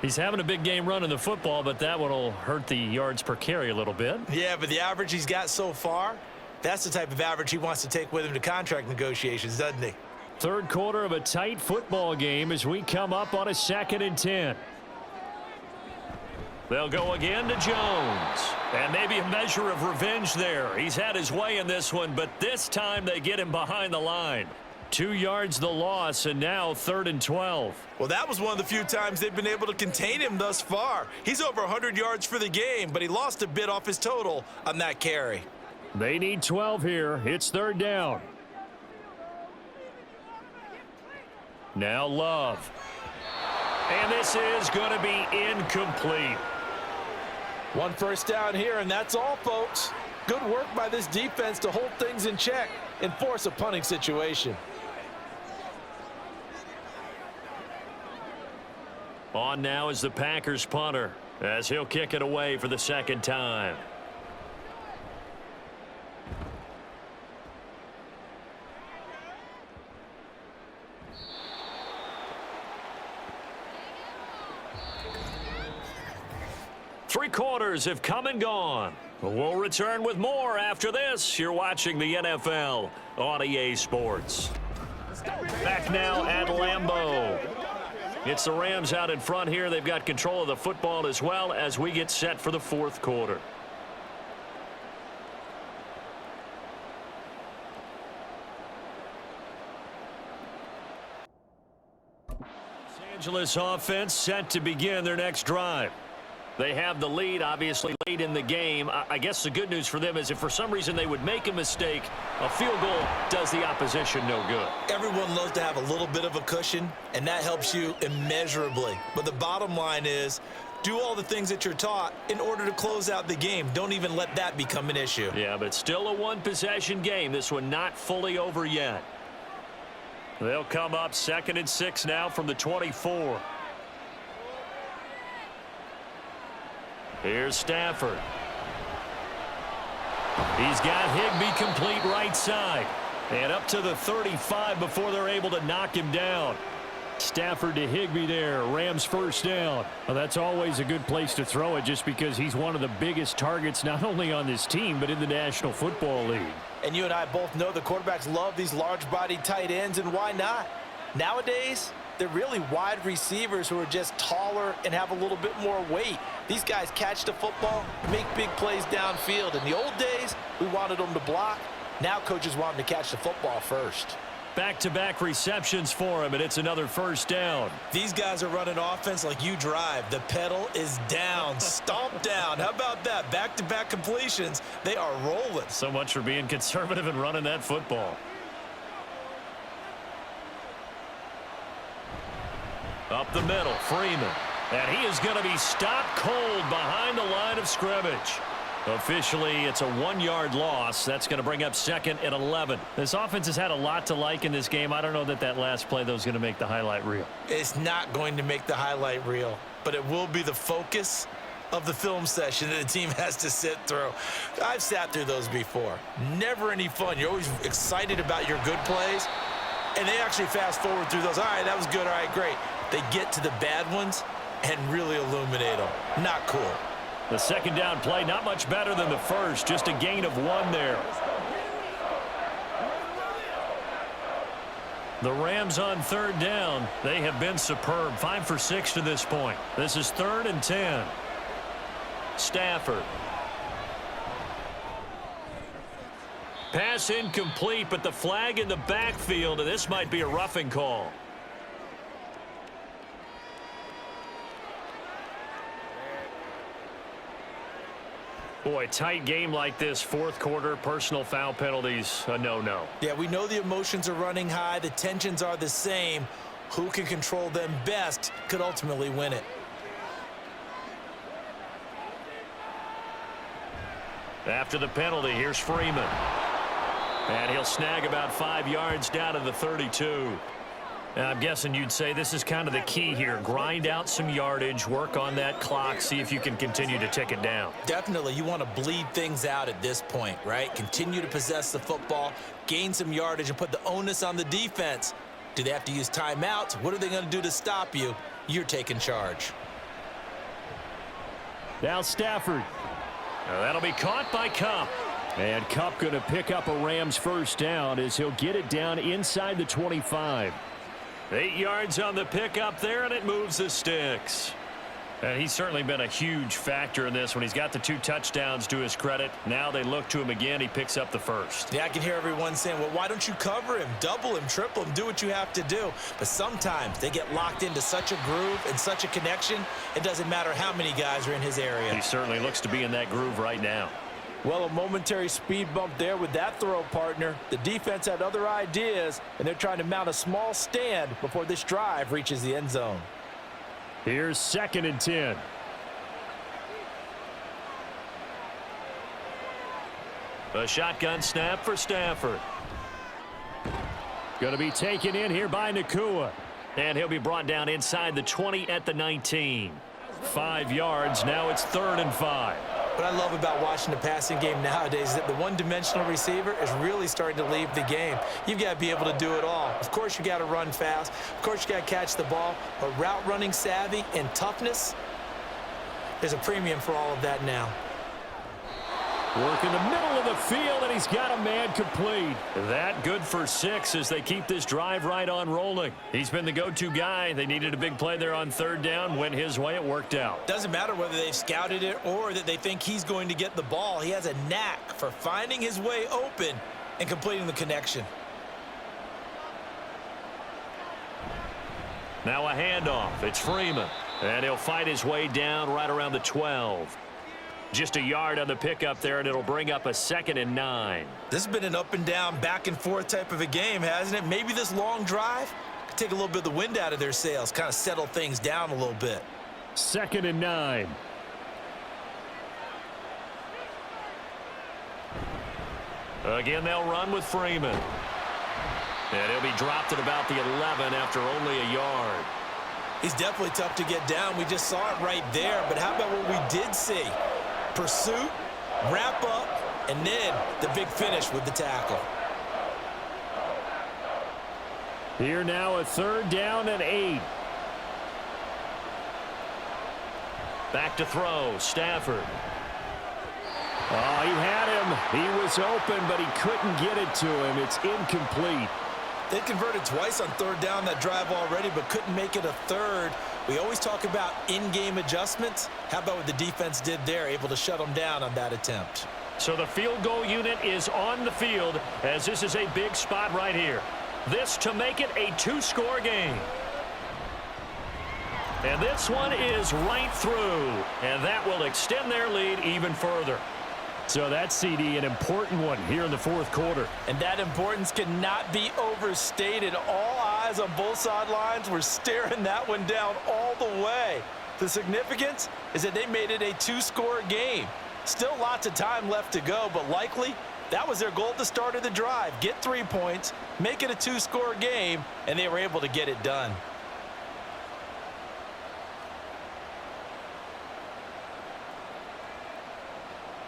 He's having a big game running the football, but that one will hurt the yards per carry a little bit. Yeah, but the average he's got so far, that's the type of average he wants to take with him to contract negotiations, doesn't he? 3rd quarter of a tight football game as we come up on a 2nd and 10. They'll go again to Jones. And maybe a measure of revenge there. He's had his way in this one, but this time they get him behind the line. 2 yards the loss, and now 3rd and 12. Well, that was one of the few times they've been able to contain him thus far. He's over 100 yards for the game, but he lost a bit off his total on that carry. They need 12 here. It's 3rd down. Now Love. And this is going to be incomplete. 1 first down here, and that's all, folks. Good work by this defense to hold things in check and force a punting situation. On now is the Packers punter as he'll kick it away for the 2nd time. Three quarters have come and gone. We'll return with more after this. You're watching the NFL on EA Sports. Back now at Lambeau. It's the Rams out in front here. They've got control of the football as well as we get set for the 4th quarter. Los Angeles offense set to begin their next drive. They have the lead, obviously, late in the game. I guess the good news for them is if for some reason they would make a mistake, a field goal does the opposition no good. Everyone loves to have a little bit of a cushion, and that helps you immeasurably. But the bottom line is, do all the things that you're taught in order to close out the game. Don't even let that become an issue. Yeah, but still a one-possession game. This one not fully over yet. They'll come up 2nd and 6 now from the 24. Here's Stafford. He's got Higbee complete right side. And up to the 35 before they're able to knock him down. Stafford to Higbee there. Rams first down. Well, that's always a good place to throw it just because he's one of the biggest targets not only on this team but in the National Football League. And you and I both know the quarterbacks love these large-bodied tight ends, and why not? Nowadays, they're really wide receivers who are just taller and have a little bit more weight. These guys catch the football, make big plays downfield. In the old days, we wanted them to block. Now coaches want them to catch the football first. Back-to-back receptions for him, and it's another first down. These guys are running offense like you drive. The pedal is down, stomp down. How about that? Back-to-back completions. They are rolling. So much for being conservative and running that football. Up the middle, Freeman. And he is going to be stopped cold behind the line of scrimmage. Officially, it's a 1-yard loss. That's going to bring up 2nd and 11. This offense has had a lot to like in this game. I don't know that last play, though, is going to make the highlight reel. It's not going to make the highlight reel, but it will be the focus of the film session that the team has to sit through. I've sat through those before. Never any fun. You're always excited about your good plays, and they actually fast forward through those. All right, that was good. All right, great. They get to the bad ones and really illuminate them. Not cool. The second down play, not much better than the first. Just a gain of 1 there. The Rams on 3rd down. They have been superb. 5 for 6 to this point. This is 3rd and 10. Stafford. Pass incomplete, but the flag in the backfield, and this might be a roughing call. Boy, tight game like this, 4th quarter, personal foul penalties, a no-no. Yeah, we know the emotions are running high. The tensions are the same. Who can control them best could ultimately win it. After the penalty, here's Freeman. And he'll snag about 5 yards down to the 32. And I'm guessing you'd say this is kind of the key here. Grind out some yardage, work on that clock, see if you can continue to tick it down. Definitely. You want to bleed things out at this point, right? Continue to possess the football, gain some yardage, and put the onus on the defense. Do they have to use timeouts? What are they going to do to stop you? You're taking charge. Now Stafford. That'll be caught by Kupp. And Kupp going to pick up a Rams first down as he'll get it down inside the 25. 8 yards on the pickup there, and it moves the sticks. And he's certainly been a huge factor in this when he's got the 2 touchdowns to his credit. Now they look to him again. He picks up the first. Yeah, I can hear everyone saying, well, why don't you cover him, double him, triple him, do what you have to do. But sometimes they get locked into such a groove and such a connection, it doesn't matter how many guys are in his area. He certainly looks to be in that groove right now. Well, a momentary speed bump there with that throw, partner. The defense had other ideas, and they're trying to mount a small stand before this drive reaches the end zone. Here's 2nd and 10. A shotgun snap for Stafford. Going to be taken in here by Nakua. And he'll be brought down inside the 20 at the 19. 5 yards. Now it's 3rd and 5. What I love about watching the passing game nowadays is that the one-dimensional receiver is really starting to leave the game. You've got to be able to do it all. Of course, you got to run fast. Of course, you got to catch the ball. But route running savvy and toughness, there's a premium for all of that now. Work in the middle of the field, and he's got a man complete. That good for 6 as they keep this drive right on rolling. He's been the go-to guy. They needed a big play there on 3rd down. Went his way. It worked out. Doesn't matter whether they've scouted it or that they think he's going to get the ball. He has a knack for finding his way open and completing the connection. Now a handoff. It's Freeman. And he'll fight his way down right around the 12. Just a yard on the pickup there, and it'll bring up a 2nd and 9. This has been an up and down, back and forth type of a game, hasn't it? Maybe this long drive could take a little bit of the wind out of their sails, kind of settle things down a little bit. 2nd and 9. Again, they'll run with Freeman. And he'll be dropped at about the 11 after only a yard. He's definitely tough to get down. We just saw it right there. But how about what we did see? Pursuit, wrap up, and then the big finish with the tackle. Here now a 3rd down and 8. Back to throw, Stafford. Oh, he had him. He was open, but he couldn't get it to him. It's incomplete. They converted twice on 3rd down that drive already, but couldn't make it a 3rd. We always talk about in-game adjustments. How about what the defense did there, able to shut them down on that attempt? So the field goal unit is on the field as this is a big spot right here. This to make it a 2-score game. And this one is right through, and that will extend their lead even further. So that's, CD, an important one here in the 4th quarter. And that importance cannot be overstated. All eyes on both sidelines were staring that one down all the way. The significance is that they made it a 2-score game. Still lots of time left to go, but likely that was their goal at the start of the drive. Get 3 points, make it a 2-score game, and they were able to get it done.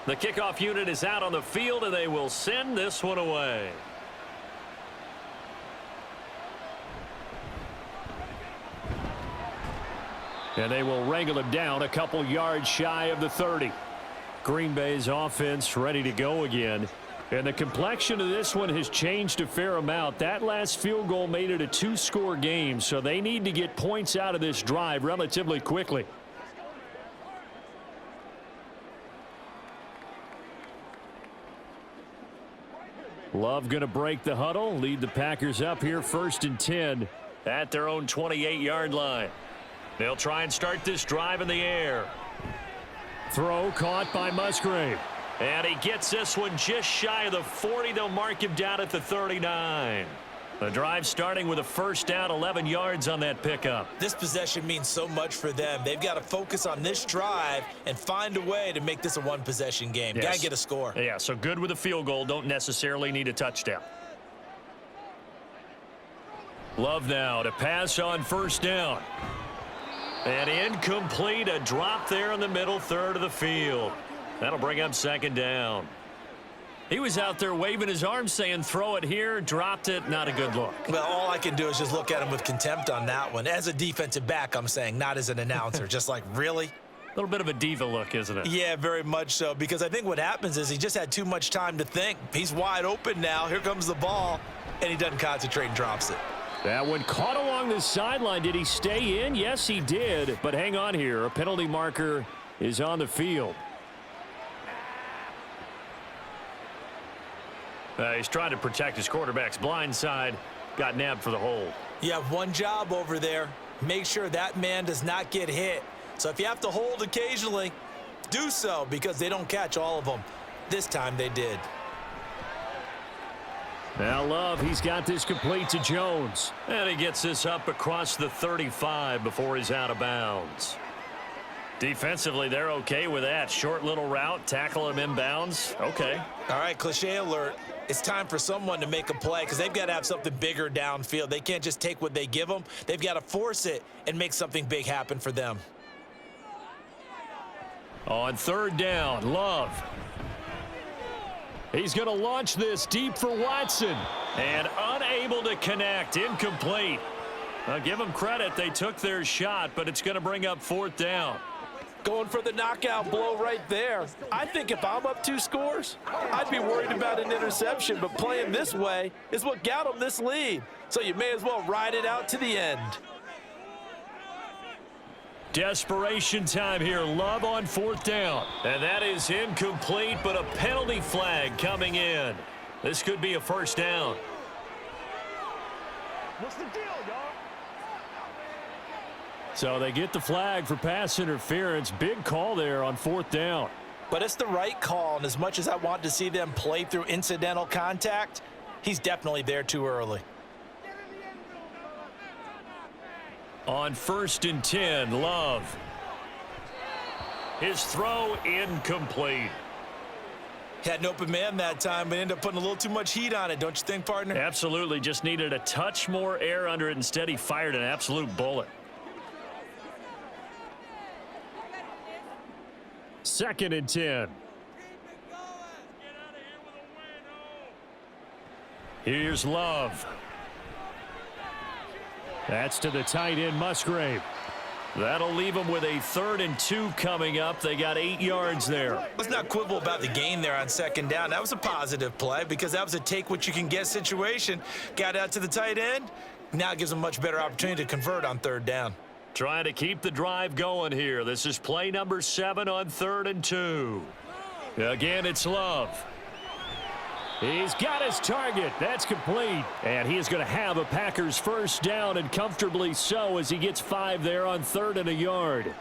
The kickoff unit is out on the field, and they will send this one away. And they will wrangle him down a couple yards shy of the 30. Green Bay's offense ready to go again. And the complexion of this one has changed a fair amount. That last field goal made it a 2-score game, so they need to get points out of this drive relatively quickly. Love going to break the huddle, lead the Packers up here 1st and 10. At their own 28-yard line. They'll try and start this drive in the air. Throw caught by Musgrave. And he gets this one just shy of the 40. They'll mark him down at the 39. The drive starting with a 1st down, 11 yards on that pickup. This possession means so much for them. They've got to focus on this drive and find a way to make this a 1-possession game. Yes. Got to get a score. Yeah, so good with a field goal. Don't necessarily need a touchdown. Love now to pass on 1st down. And incomplete, a drop there in the middle 3rd of the field. That'll bring up 2nd down. He was out there waving his arms saying throw it here, dropped it, not a good look. Well, all I can do is just look at him with contempt on that one. As a defensive back, I'm saying, not as an announcer. Just like, really? A little bit of a diva look, isn't it? Yeah, very much so, because I think what happens is he just had too much time to think. He's wide open now. Here comes the ball, and he doesn't concentrate and drops it. That one caught along the sideline. Did he stay in? Yes, he did. But hang on here. A penalty marker is on the field. He's trying to protect his quarterback's blind side. Got nabbed for the hold. You have one job over there. Make sure that man does not get hit. So if you have to hold occasionally, do so, because they don't catch all of them. This time they did. Now Love, he's got this complete to Jones. And he gets this up across the 35 before he's out of bounds. Defensively, they're okay with that. Short little route, tackle him inbounds. Okay. All right, cliche alert. It's time for someone to make a play, because they've got to have something bigger downfield. They can't just take what they give them. They've got to force it and make something big happen for them. On 3rd down, Love. He's going to launch this deep for Watson. And unable to connect. Incomplete. I'll give them credit. They took their shot, but it's going to bring up 4th down. Going for the knockout blow right there. I think if I'm up 2 scores, I'd be worried about an interception, but playing this way is what got them this lead. So you may as well ride it out to the end. Desperation time here. Love on 4th down. And that is incomplete, but a penalty flag coming in. This could be a 1st down. What's the deal, y'all? So they get the flag for pass interference. Big call there on 4th down. But it's the right call, and as much as I want to see them play through incidental contact, he's definitely there too early. On 1st and 10, Love. His throw incomplete. Had an open man that time, but ended up putting a little too much heat on it, don't you think, partner? Absolutely. Just needed a touch more air under it. Instead, he fired an absolute bullet. 2nd and 10. Here's Love. That's to the tight end, Musgrave. That'll leave them with a 3rd and 2 coming up. They got 8 yards there. Let's not quibble about the gain there on 2nd down. That was a positive play because that was a take-what-you-can-get situation. Got out to the tight end. Now it gives them a much better opportunity to convert on 3rd down. Trying to keep the drive going here. This is play number 7 on 3rd and 2. Again, it's Love. He's got his target. That's complete. And he is going to have a Packers 1st down, and comfortably so, as he gets 5 there on 3rd and a yard.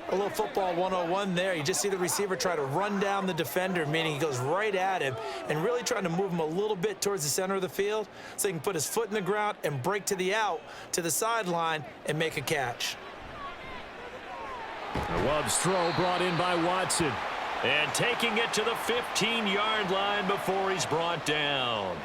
A little football 101 there. You just see the receiver try to run down the defender, meaning he goes right at him and really trying to move him a little bit towards the center of the field so he can put his foot in the ground and break to the out, to the sideline, and make a catch. Love's throw brought in by Watson. And taking it to the 15-yard line before he's brought down.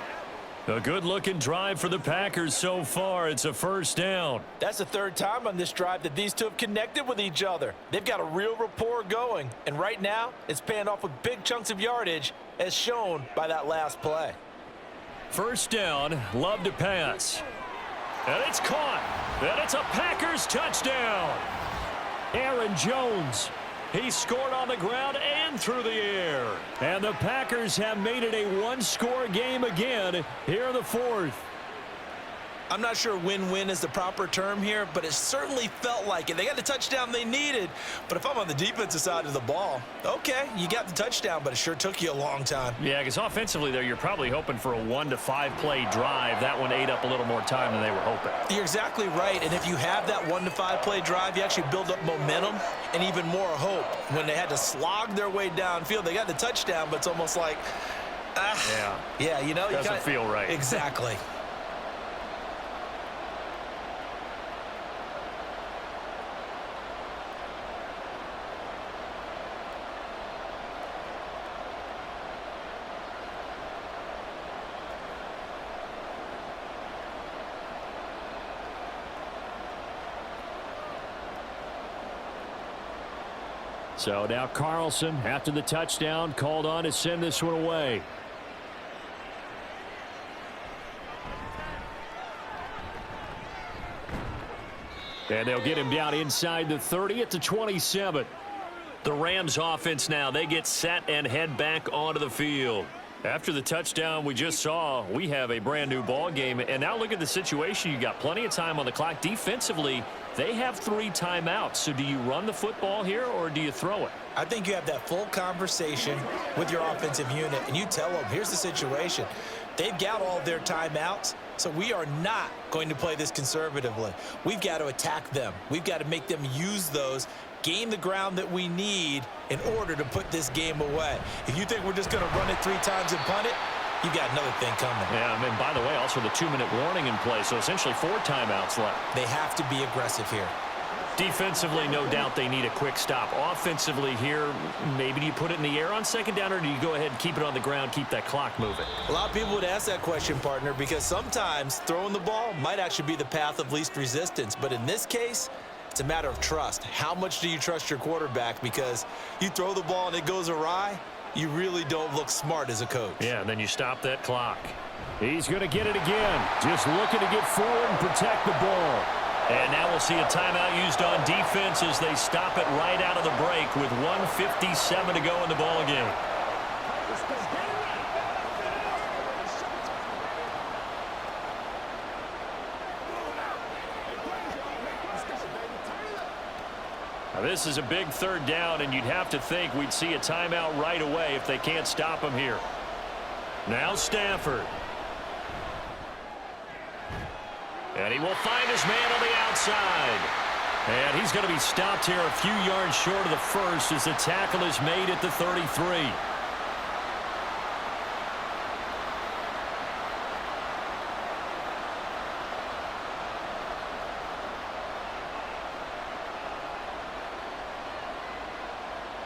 A good-looking drive for the Packers so far. It's a 1st down. That's the 3rd time on this drive that these two have connected with each other. They've got a real rapport going, and right now it's paying off with big chunks of yardage, as shown by that last play. 1st down, Love to pass. And it's caught. And it's a Packers touchdown. Aaron Jones. He scored on the ground and through the air. And the Packers have made it a 1-score game again here in the 4th. I'm not sure win-win is the proper term here, but it certainly felt like it. They got the touchdown they needed, but if I'm on the defensive side of the ball, okay, you got the touchdown, but it sure took you a long time. Yeah, because offensively there, you're probably hoping for a 1 to 5 play drive. That one ate up a little more time than they were hoping. You're exactly right, and if you have that 1 to 5 play drive, you actually build up momentum and even more hope. When they had to slog their way downfield, they got the touchdown, but it's almost like, yeah, you know, doesn't feel right. Exactly. So now Carlson, after the touchdown, called on to send this one away. And they'll get him down inside the 30 at the 27. The Rams offense now, they get set and head back onto the field. After the touchdown we just saw, we have a brand new ball game. And now look at the situation. You got plenty of time on the clock. Defensively, they have 3 timeouts. So do you run the football here or do you throw it? I think you have that full conversation with your offensive unit, and you tell them, here's the situation. They've got all their timeouts, so we are not going to play this conservatively. We've got to attack them. We've got to make them use those, gain the ground that we need in order to put this game away. If you think we're just going to run it 3 times and punt it, you got another thing coming. Yeah, I mean, by the way, also the 2-minute warning in play, so essentially 4 timeouts left. They have to be aggressive here. Defensively, no doubt they need a quick stop. Offensively here, maybe do you put it in the air on 2nd down, or do you go ahead and keep it on the ground, keep that clock moving? A lot of people would ask that question, partner, because sometimes throwing the ball might actually be the path of least resistance. But in this case, it's a matter of trust. How much do you trust your quarterback? Because you throw the ball and it goes awry, you really don't look smart as a coach. Yeah, and then you stop that clock. He's going to get it again. Just looking to get forward and protect the ball. And now we'll see a timeout used on defense as they stop it right out of the break with 1:57 to go in the ball game. Now this is a big 3rd down, and you'd have to think we'd see a timeout right away if they can't stop him here. Now Stafford. And he will find his man on the outside. And he's going to be stopped here a few yards short of the first as the tackle is made at the 33.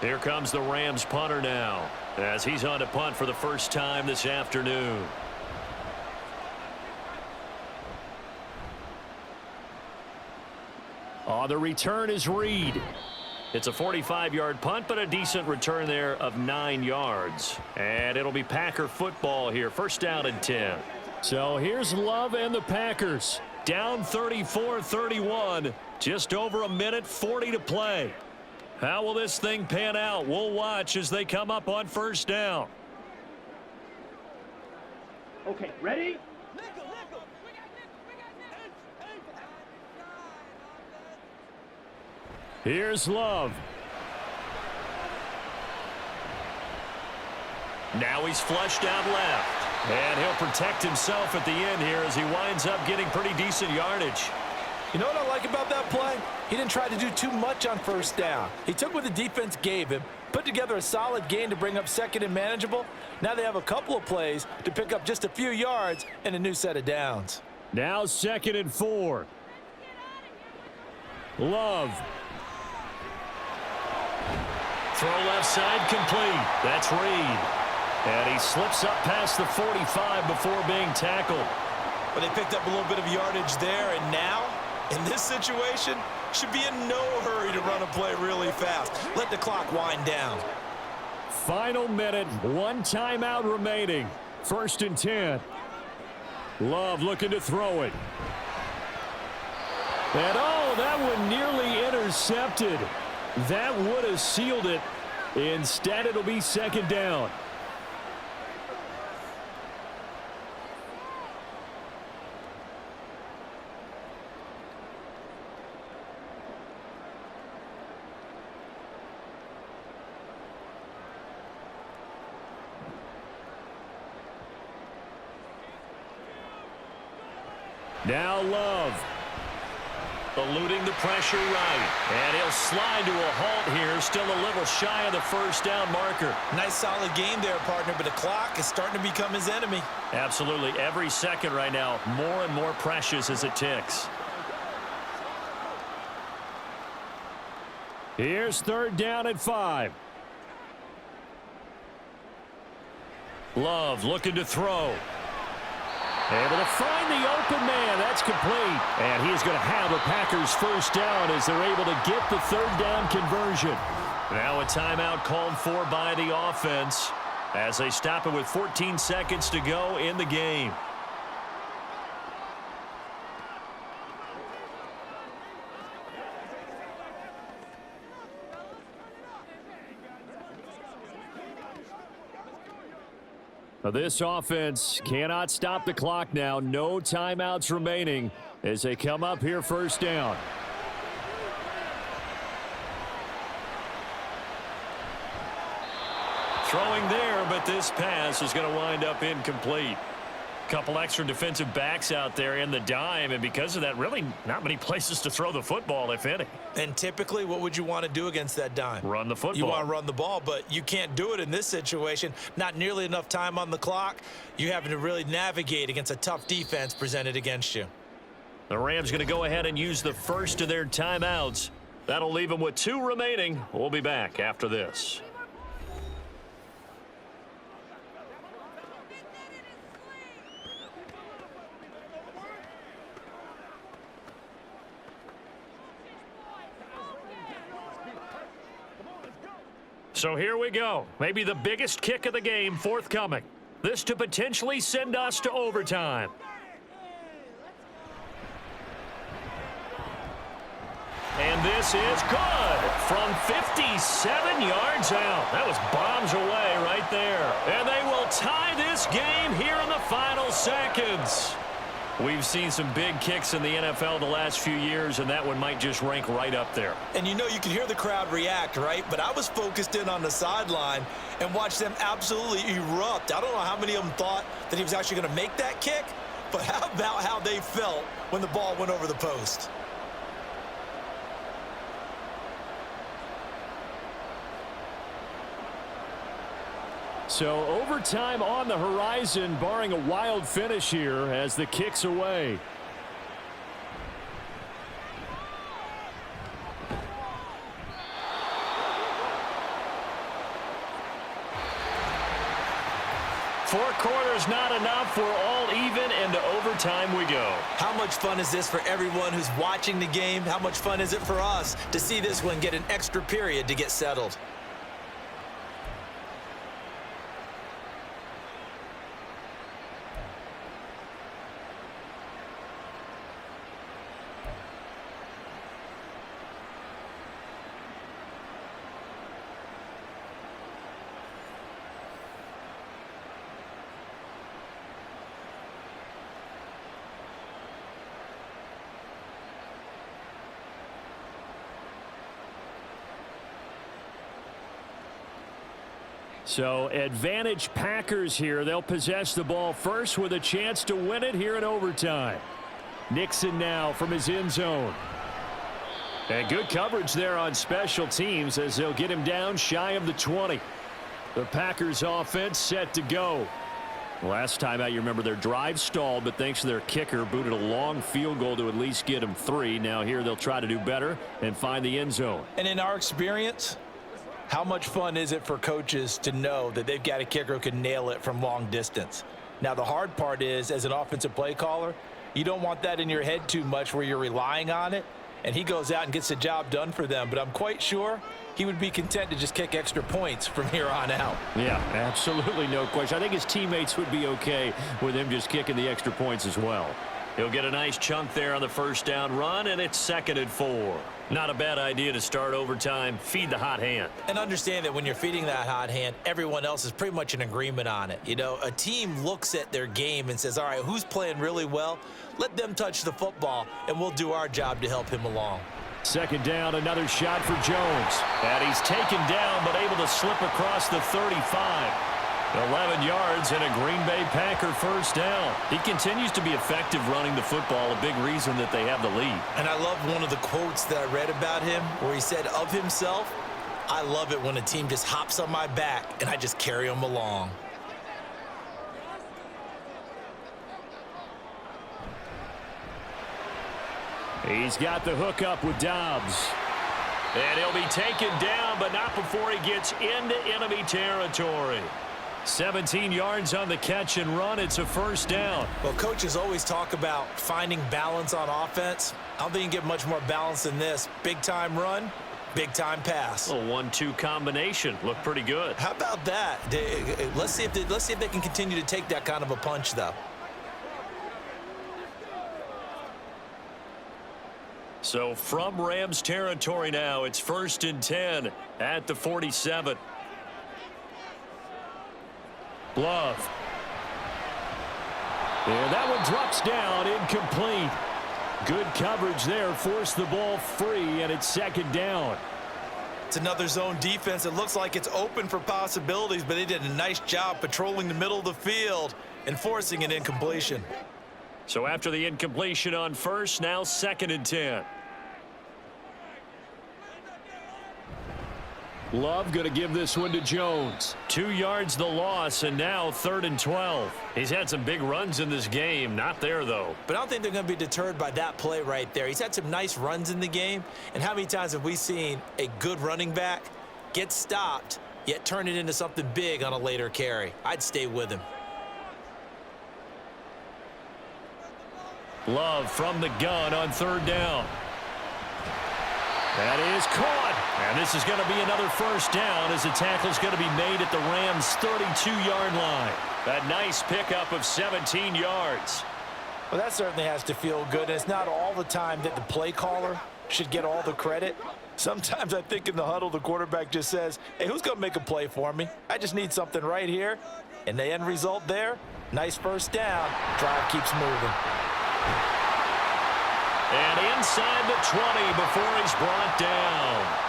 Here comes the Rams punter now as he's on to punt for the first time this afternoon. The return is Reed. It's a 45-yard punt, but a decent return there of 9 yards. And it'll be Packer football here. 1st down and 10. So here's Love and the Packers. Down 34-31. Just over a minute 40 to play. How will this thing pan out? We'll watch as they come up on first down. Okay, ready? Here's Love. Now he's flushed out left. And he'll protect himself at the end here as he winds up getting pretty decent yardage. You know what I like about that play? He didn't try to do too much on first down. He took what the defense gave him, put together a solid gain to bring up second and manageable. Now they have a couple of plays to pick up just a few yards and a new set of downs. Now 2nd and 4. Love. Throw left side complete. That's Reed. And he slips up past the 45 before being tackled. But they picked up a little bit of yardage there, and now, in this situation, should be in no hurry to run a play really fast. Let the clock wind down. Final minute, 1 timeout remaining. 1st and 10. Love looking to throw it. And oh, that one nearly intercepted. That would have sealed it. Instead, it'll be 2nd down. Now Love. Eluding the pressure right. And he'll slide to a halt here. Still a little shy of the first down marker. Nice solid game there, partner, but the clock is starting to become his enemy. Absolutely. Every second right now, more and more precious as it ticks. Here's 3rd down and 5. Love looking to throw. Able to find the open man. That's complete. And he's going to have the Packers first down as they're able to get the 3rd down conversion. Now a timeout called for by the offense as they stop it with 14 seconds to go in the game. This offense cannot stop the clock now. No timeouts remaining as they come up here first down. Throwing there, but this pass is going to wind up incomplete. Couple extra defensive backs out there in the dime, and because of that, really not many places to throw the football, if any. And typically, what would you want to do against that dime? Run the football. You want to run the ball, but you can't do it in this situation. Not nearly enough time on the clock. You having to really navigate against a tough defense presented against you. The Rams going to go ahead and use the first of their timeouts. That'll leave them with 2 remaining. We'll be back after this. So here we go. Maybe the biggest kick of the game forthcoming. This to potentially send us to overtime. And this is good from 57 yards out. That was bombs away right there. And they will tie this game here in the final seconds. We've seen some big kicks in the NFL the last few years, and that one might just rank right up there. And you know, you can hear the crowd react, right? But I was focused in on the sideline and watched them absolutely erupt. I don't know how many of them thought that he was actually going to make that kick, but how about how they felt when the ball went over the post? So overtime on the horizon, barring a wild finish here as the kick's away. Four quarters not enough. We're all even, and to overtime we go. How much fun is this for everyone who's watching the game? How much fun is it for us to see this one get an extra period to get settled? So advantage Packers here. They'll possess the ball first with a chance to win it here in overtime. Nixon now from his end zone. And good coverage there on special teams as they'll get him down shy of the 20. The Packers offense set to go. Last time out, you remember their drive stalled, but thanks to their kicker, booted a long field goal to at least get them 3. Now here they'll try to do better and find the end zone. And in our experience, how much fun is it for coaches to know that they've got a kicker who can nail it from long distance? Now, the hard part is, as an offensive play caller, you don't want that in your head too much where you're relying on it, and he goes out and gets the job done for them. But I'm quite sure he would be content to just kick extra points from here on out. Yeah, absolutely no question. I think his teammates would be okay with him just kicking the extra points as well. He'll get a nice chunk there on the first down run, and it's 2nd and 4. Not a bad idea to start overtime. Feed the hot hand. And understand that when you're feeding that hot hand, everyone else is pretty much in agreement on it. You know, a team looks at their game and says, all right, who's playing really well? Let them touch the football, and we'll do our job to help him along. 2nd down, another shot for Jones. And he's taken down, but able to slip across the 35. 11 yards and a Green Bay Packer first down. He continues to be effective running the football, a big reason that they have the lead. And I love one of the quotes that I read about him where he said of himself, I love it when a team just hops on my back and I just carry them along. He's got the hook up with Dobbs. And he'll be taken down, but not before he gets into enemy territory. 17 yards on the catch and run. It's a first down. Well, coaches always talk about finding balance on offense. I don't think you can get much more balance than this. Big-time run, big-time pass. A 1-2 combination. Looked pretty good. How about that? Let's see if they can continue to take that kind of a punch, though. So from Rams territory now, it's 1st and 10 at the 47. Love. Yeah, that one drops down, incomplete. Good coverage there, forced the ball free, and it's 2nd down. It's another zone defense. It looks like it's open for possibilities, but they did a nice job patrolling the middle of the field and forcing an incompletion. So after the incompletion on first, now 2nd and 10. Love going to give this one to Jones. 2 yards the loss, and now 3rd and 12. He's had some big runs in this game. Not there, though. But I don't think they're going to be deterred by that play right there. He's had some nice runs in the game. And how many times have we seen a good running back get stopped, yet turn it into something big on a later carry? I'd stay with him. Love from the gun on 3rd down. That is caught. And this is going to be another first down as the tackle is going to be made at the Rams' 32-yard line. A nice pickup of 17 yards. Well, that certainly has to feel good. And it's not all the time that the play caller should get all the credit. Sometimes I think in the huddle, the quarterback just says, hey, who's going to make a play for me? I just need something right here. And the end result there, nice first down. Drive keeps moving. And inside the 20 before he's brought down.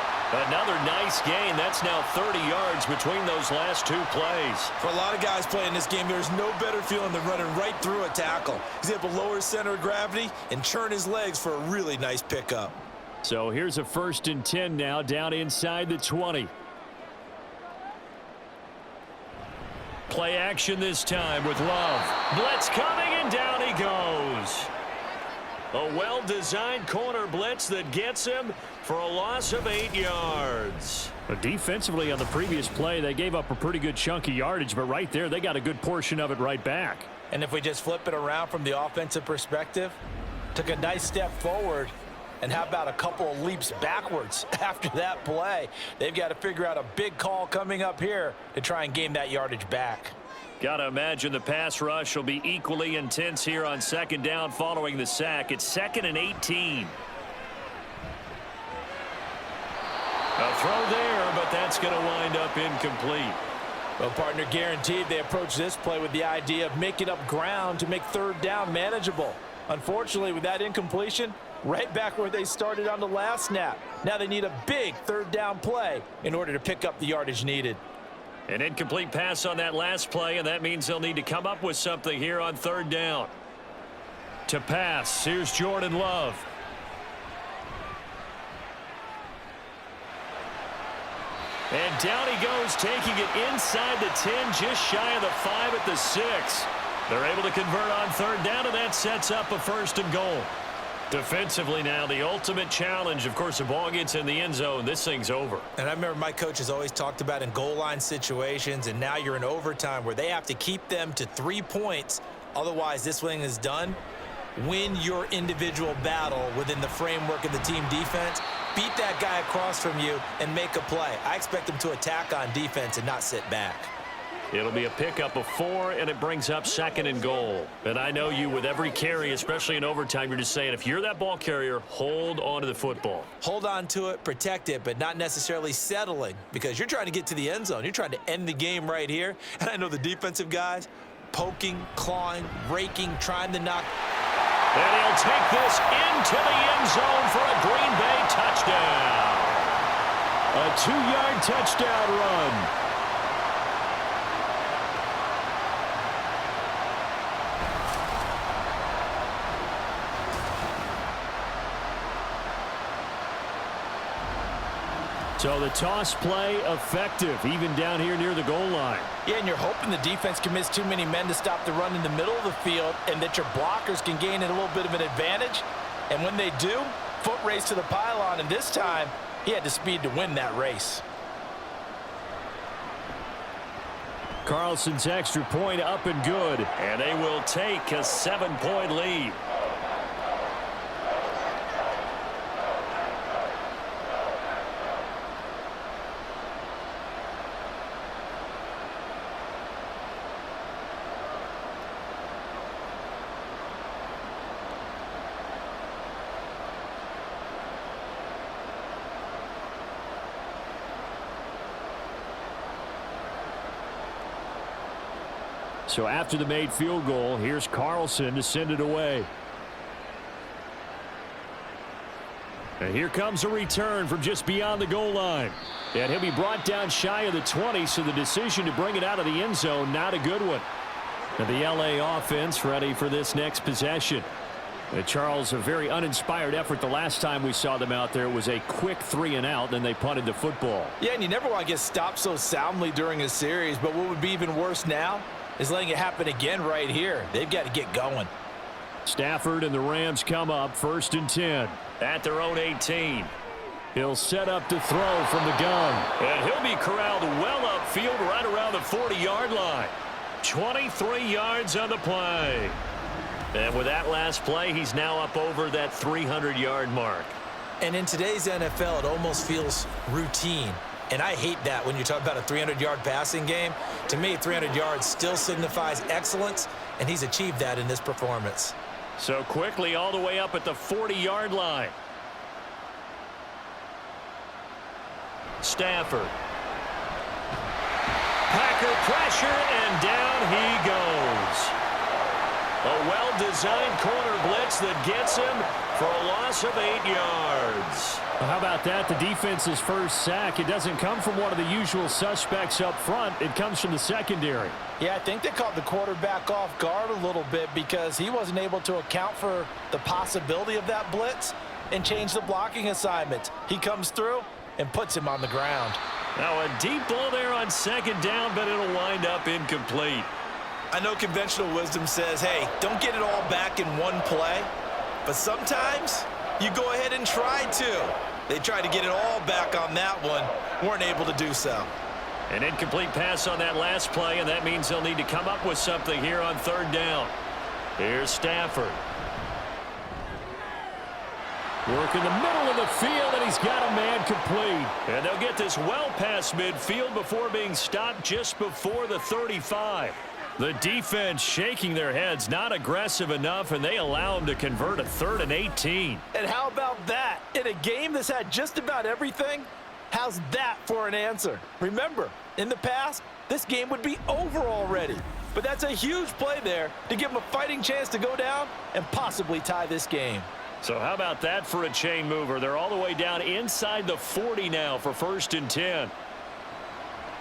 Another nice gain. That's now 30 yards between those last 2 plays. For a lot of guys playing this game, there's no better feeling than running right through a tackle. He's able to lower his center of gravity and churn his legs for a really nice pickup. So here's a 1st and 10 now, down inside the 20. Play action this time with Love. Blitz coming, and down he goes. A well-designed corner blitz that gets him for a loss of 8 yards. But defensively on the previous play, they gave up a pretty good chunk of yardage, but right there, they got a good portion of it right back. And if we just flip it around from the offensive perspective, took a nice step forward, and how about a couple of leaps backwards after that play? They've got to figure out a big call coming up here to try and gain that yardage back. Got to imagine the pass rush will be equally intense here on 2nd down following the sack. It's 2nd and 18. A throw there, but that's going to wind up incomplete. Well, partner, guaranteed they approach this play with the idea of making up ground to make 3rd down manageable. Unfortunately, with that incompletion, right back where they started on the last snap. Now they need a big 3rd down play in order to pick up the yardage needed. An incomplete pass on that last play, and that means they'll need to come up with something here on third down. To pass, here's Jordan Love. And down he goes, taking it inside the 10, just shy of the 5 at the 6. They're able to convert on third down, and that sets up a 1st and goal. Defensively now, the ultimate challenge. Of course, the ball gets in the end zone. This thing's over. And I remember my coaches always talked about in goal line situations, and now you're in overtime where they have to keep them to 3 points. Otherwise, this thing is done. Win your individual battle within the framework of the team defense. Beat that guy across from you and make a play. I expect them to attack on defense and not sit back. It'll be a pickup of 4, and it brings up 2nd and goal. And I know you, with every carry, especially in overtime, you're just saying, if you're that ball carrier, hold on to the football. Hold on to it, protect it, but not necessarily settling, because you're trying to get to the end zone. You're trying to end the game right here. And I know the defensive guys, poking, clawing, raking, trying to knock. And he'll take this into the end zone for a Green Bay touchdown. A 2-yard touchdown run. So the toss play effective, even down here near the goal line. Yeah, and you're hoping the defense can miss too many men to stop the run in the middle of the field and that your blockers can gain a little bit of an advantage. And when they do, foot race to the pylon, and this time he had the speed to win that race. Carlson's extra point up and good. And they will take a 7-point lead. So after the made field goal, here's Carlson to send it away. And here comes a return from just beyond the goal line. And he'll be brought down shy of the 20, so the decision to bring it out of the end zone, not a good one. And the LA offense ready for this next possession. Charles, a very uninspired effort the last time we saw them out there. It was a quick 3-and-out, then they punted the football. Yeah, and you never want to get stopped so soundly during a series, but what would be even worse now is letting it happen again right here. They've got to get going. Stafford and the Rams come up 1st and 10. At their own 18. He'll set up to throw from the gun. And he'll be corralled well upfield right around the 40-yard line. 23 yards on the play. And with that last play, he's now up over that 300-yard mark. And in today's NFL, it almost feels routine. And I hate that when you talk about a 300-yard passing game. To me, 300 yards still signifies excellence, and he's achieved that in this performance. So quickly all the way up at the 40-yard line. Stafford. Packer pressure, and down he goes. A well-designed corner blitz that gets him for a loss of 8 yards. Well, how about that? The defense's first sack. It doesn't come from one of the usual suspects up front. It comes from the secondary. Yeah, I think they caught the quarterback off guard a little bit because he wasn't able to account for the possibility of that blitz and change the blocking assignment. He comes through and puts him on the ground. Now a deep ball there on 2nd down, but it'll wind up incomplete. I know conventional wisdom says, hey, don't get it all back in one play. But sometimes you go ahead and try to. They tried to get it all back on that one. Weren't able to do so. An incomplete pass on that last play, and that means they'll need to come up with something here on 3rd down. Here's Stafford. Work in the middle of the field, and he's got a man complete. And they'll get this well past midfield before being stopped just before the 35. The defense shaking their heads, not aggressive enough, and they allow him to convert a 3rd and 18. And how about that? In a game that's had just about everything, how's that for an answer? Remember, in the past, this game would be over already. But that's a huge play there to give them a fighting chance to go down and possibly tie this game. So how about that for a chain mover? They're all the way down inside the 40 now for 1st and 10.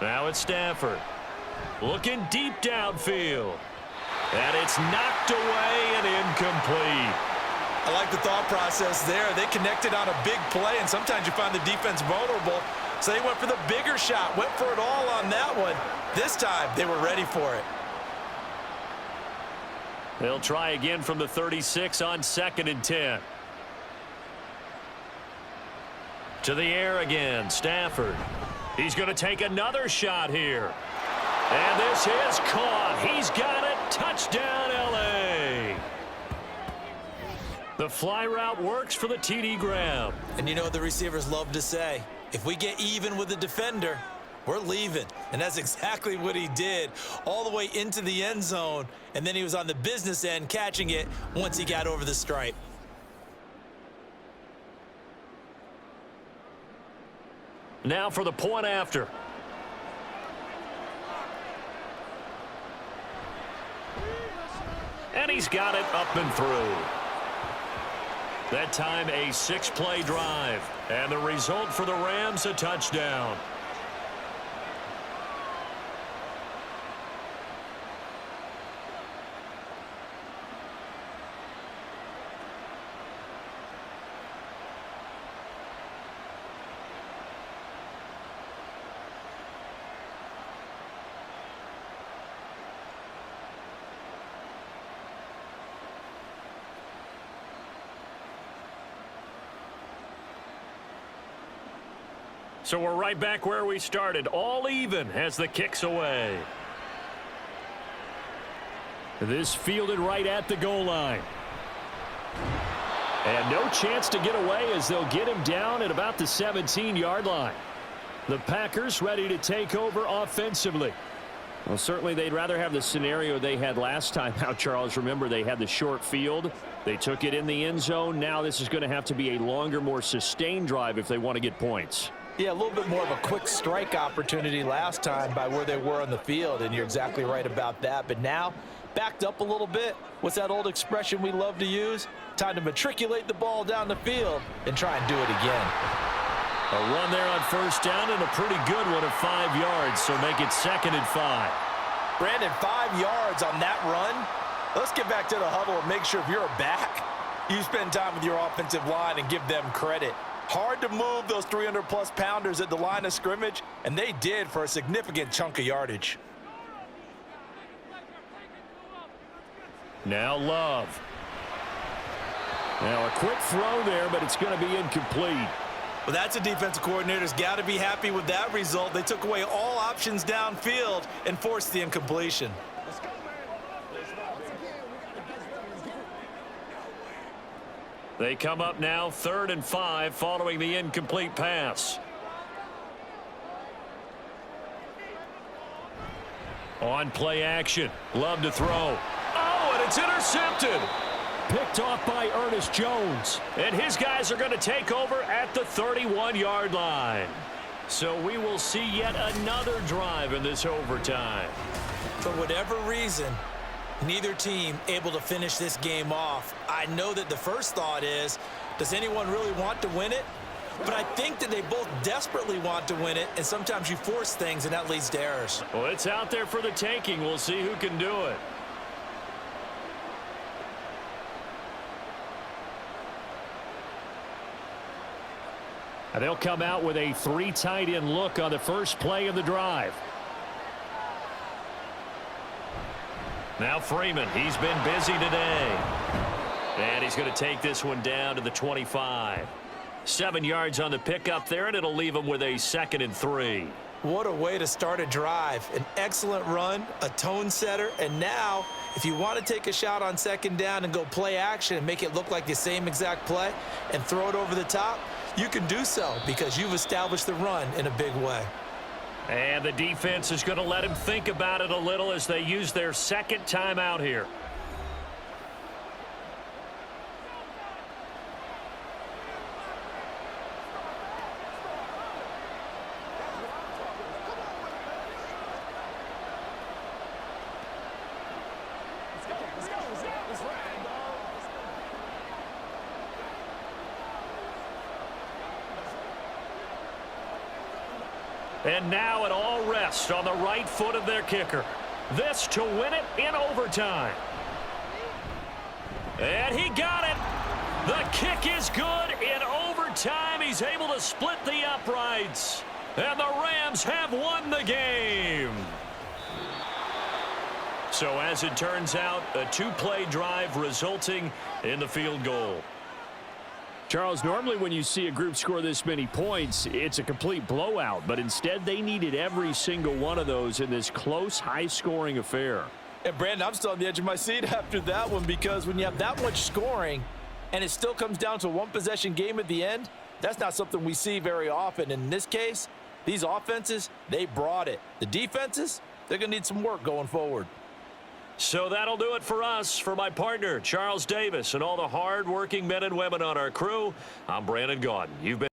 Now it's Stafford. Looking deep downfield. And it's knocked away and incomplete. I like the thought process there. They connected on a big play, and sometimes you find the defense vulnerable. So they went for the bigger shot, went for it all on that one. This time, they were ready for it. They'll try again from the 36 on 2nd and 10. To the air again, Stafford. He's going to take another shot here. And this is caught. He's got it. Touchdown, L.A. The fly route works for the TD grab. And you know what the receivers love to say? If we get even with the defender, we're leaving. And that's exactly what he did, all the way into the end zone. And then he was on the business end catching it once he got over the stripe. Now for the point after. And he's got it up and through. That time a 6-play drive. And the result for the Rams, a touchdown. So we're right back where we started, all even as the kick's away. This fielded right at the goal line. And no chance to get away as they'll get him down at about the 17-yard line. The Packers ready to take over offensively. Well, certainly they'd rather have the scenario they had last time out, Charles. Remember, they had the short field. They took it in the end zone. Now this is going to have to be a longer, more sustained drive if they want to get points. Yeah, a little bit more of a quick strike opportunity last time by where they were on the field, and you're exactly right about that. But now, backed up a little bit. What's that old expression we love to use? Time to matriculate the ball down the field and try and do it again. A run there on first down and a pretty good one of 5 yards, so make it 2nd and 5. Brandon, 5 yards on that run. Let's get back to the huddle and make sure if you're a back, you spend time with your offensive line and give them credit. Hard to move those 300-plus pounders at the line of scrimmage, and they did for a significant chunk of yardage. Now Love. Now a quick throw there, but it's going to be incomplete. Well, that's a defensive coordinator's got to be happy with that result. They took away all options downfield and forced the incompletion. They come up now 3rd and 5 following the incomplete pass. On play action. Love to throw. Oh, and it's intercepted. Picked off by Ernest Jones. And his guys are going to take over at the 31-yard line. So we will see yet another drive in this overtime. For whatever reason, neither team able to finish this game off. I know that the first thought is, does anyone really want to win it? But I think that they both desperately want to win it, and sometimes you force things, and that leads to errors. Well, it's out there for the taking. We'll see who can do it. And they'll come out with a 3 tight end look on the first play of the drive. Now Freeman, he's been busy today. And he's going to take this one down to the 25. 7 yards on the pickup there, and it'll leave him with a 2nd and 3. What a way to start a drive. An excellent run, a tone setter, and now if you want to take a shot on 2nd down and go play action and make it look like the same exact play and throw it over the top, you can do so because you've established the run in a big way. And the defense is going to let him think about it a little as they use their 2nd timeout here. And now an all-red rest on the right foot of their kicker. This to win it in overtime. And he got it. The kick is good in overtime. He's able to split the uprights. And the Rams have won the game. So as it turns out, a two-play drive resulting in the field goal. Charles, normally when you see a group score this many points, it's a complete blowout. But instead, they needed every single one of those in this close, high-scoring affair. And, Brandon, I'm still on the edge of my seat after that one because when you have that much scoring and it still comes down to a one-possession game at the end, that's not something we see very often. In this case, these offenses, they brought it. The defenses, they're going to need some work going forward. So that'll do it for us. For my partner, Charles Davis, and all the hard-working men and women on our crew, I'm Brandon Gaudin. You've been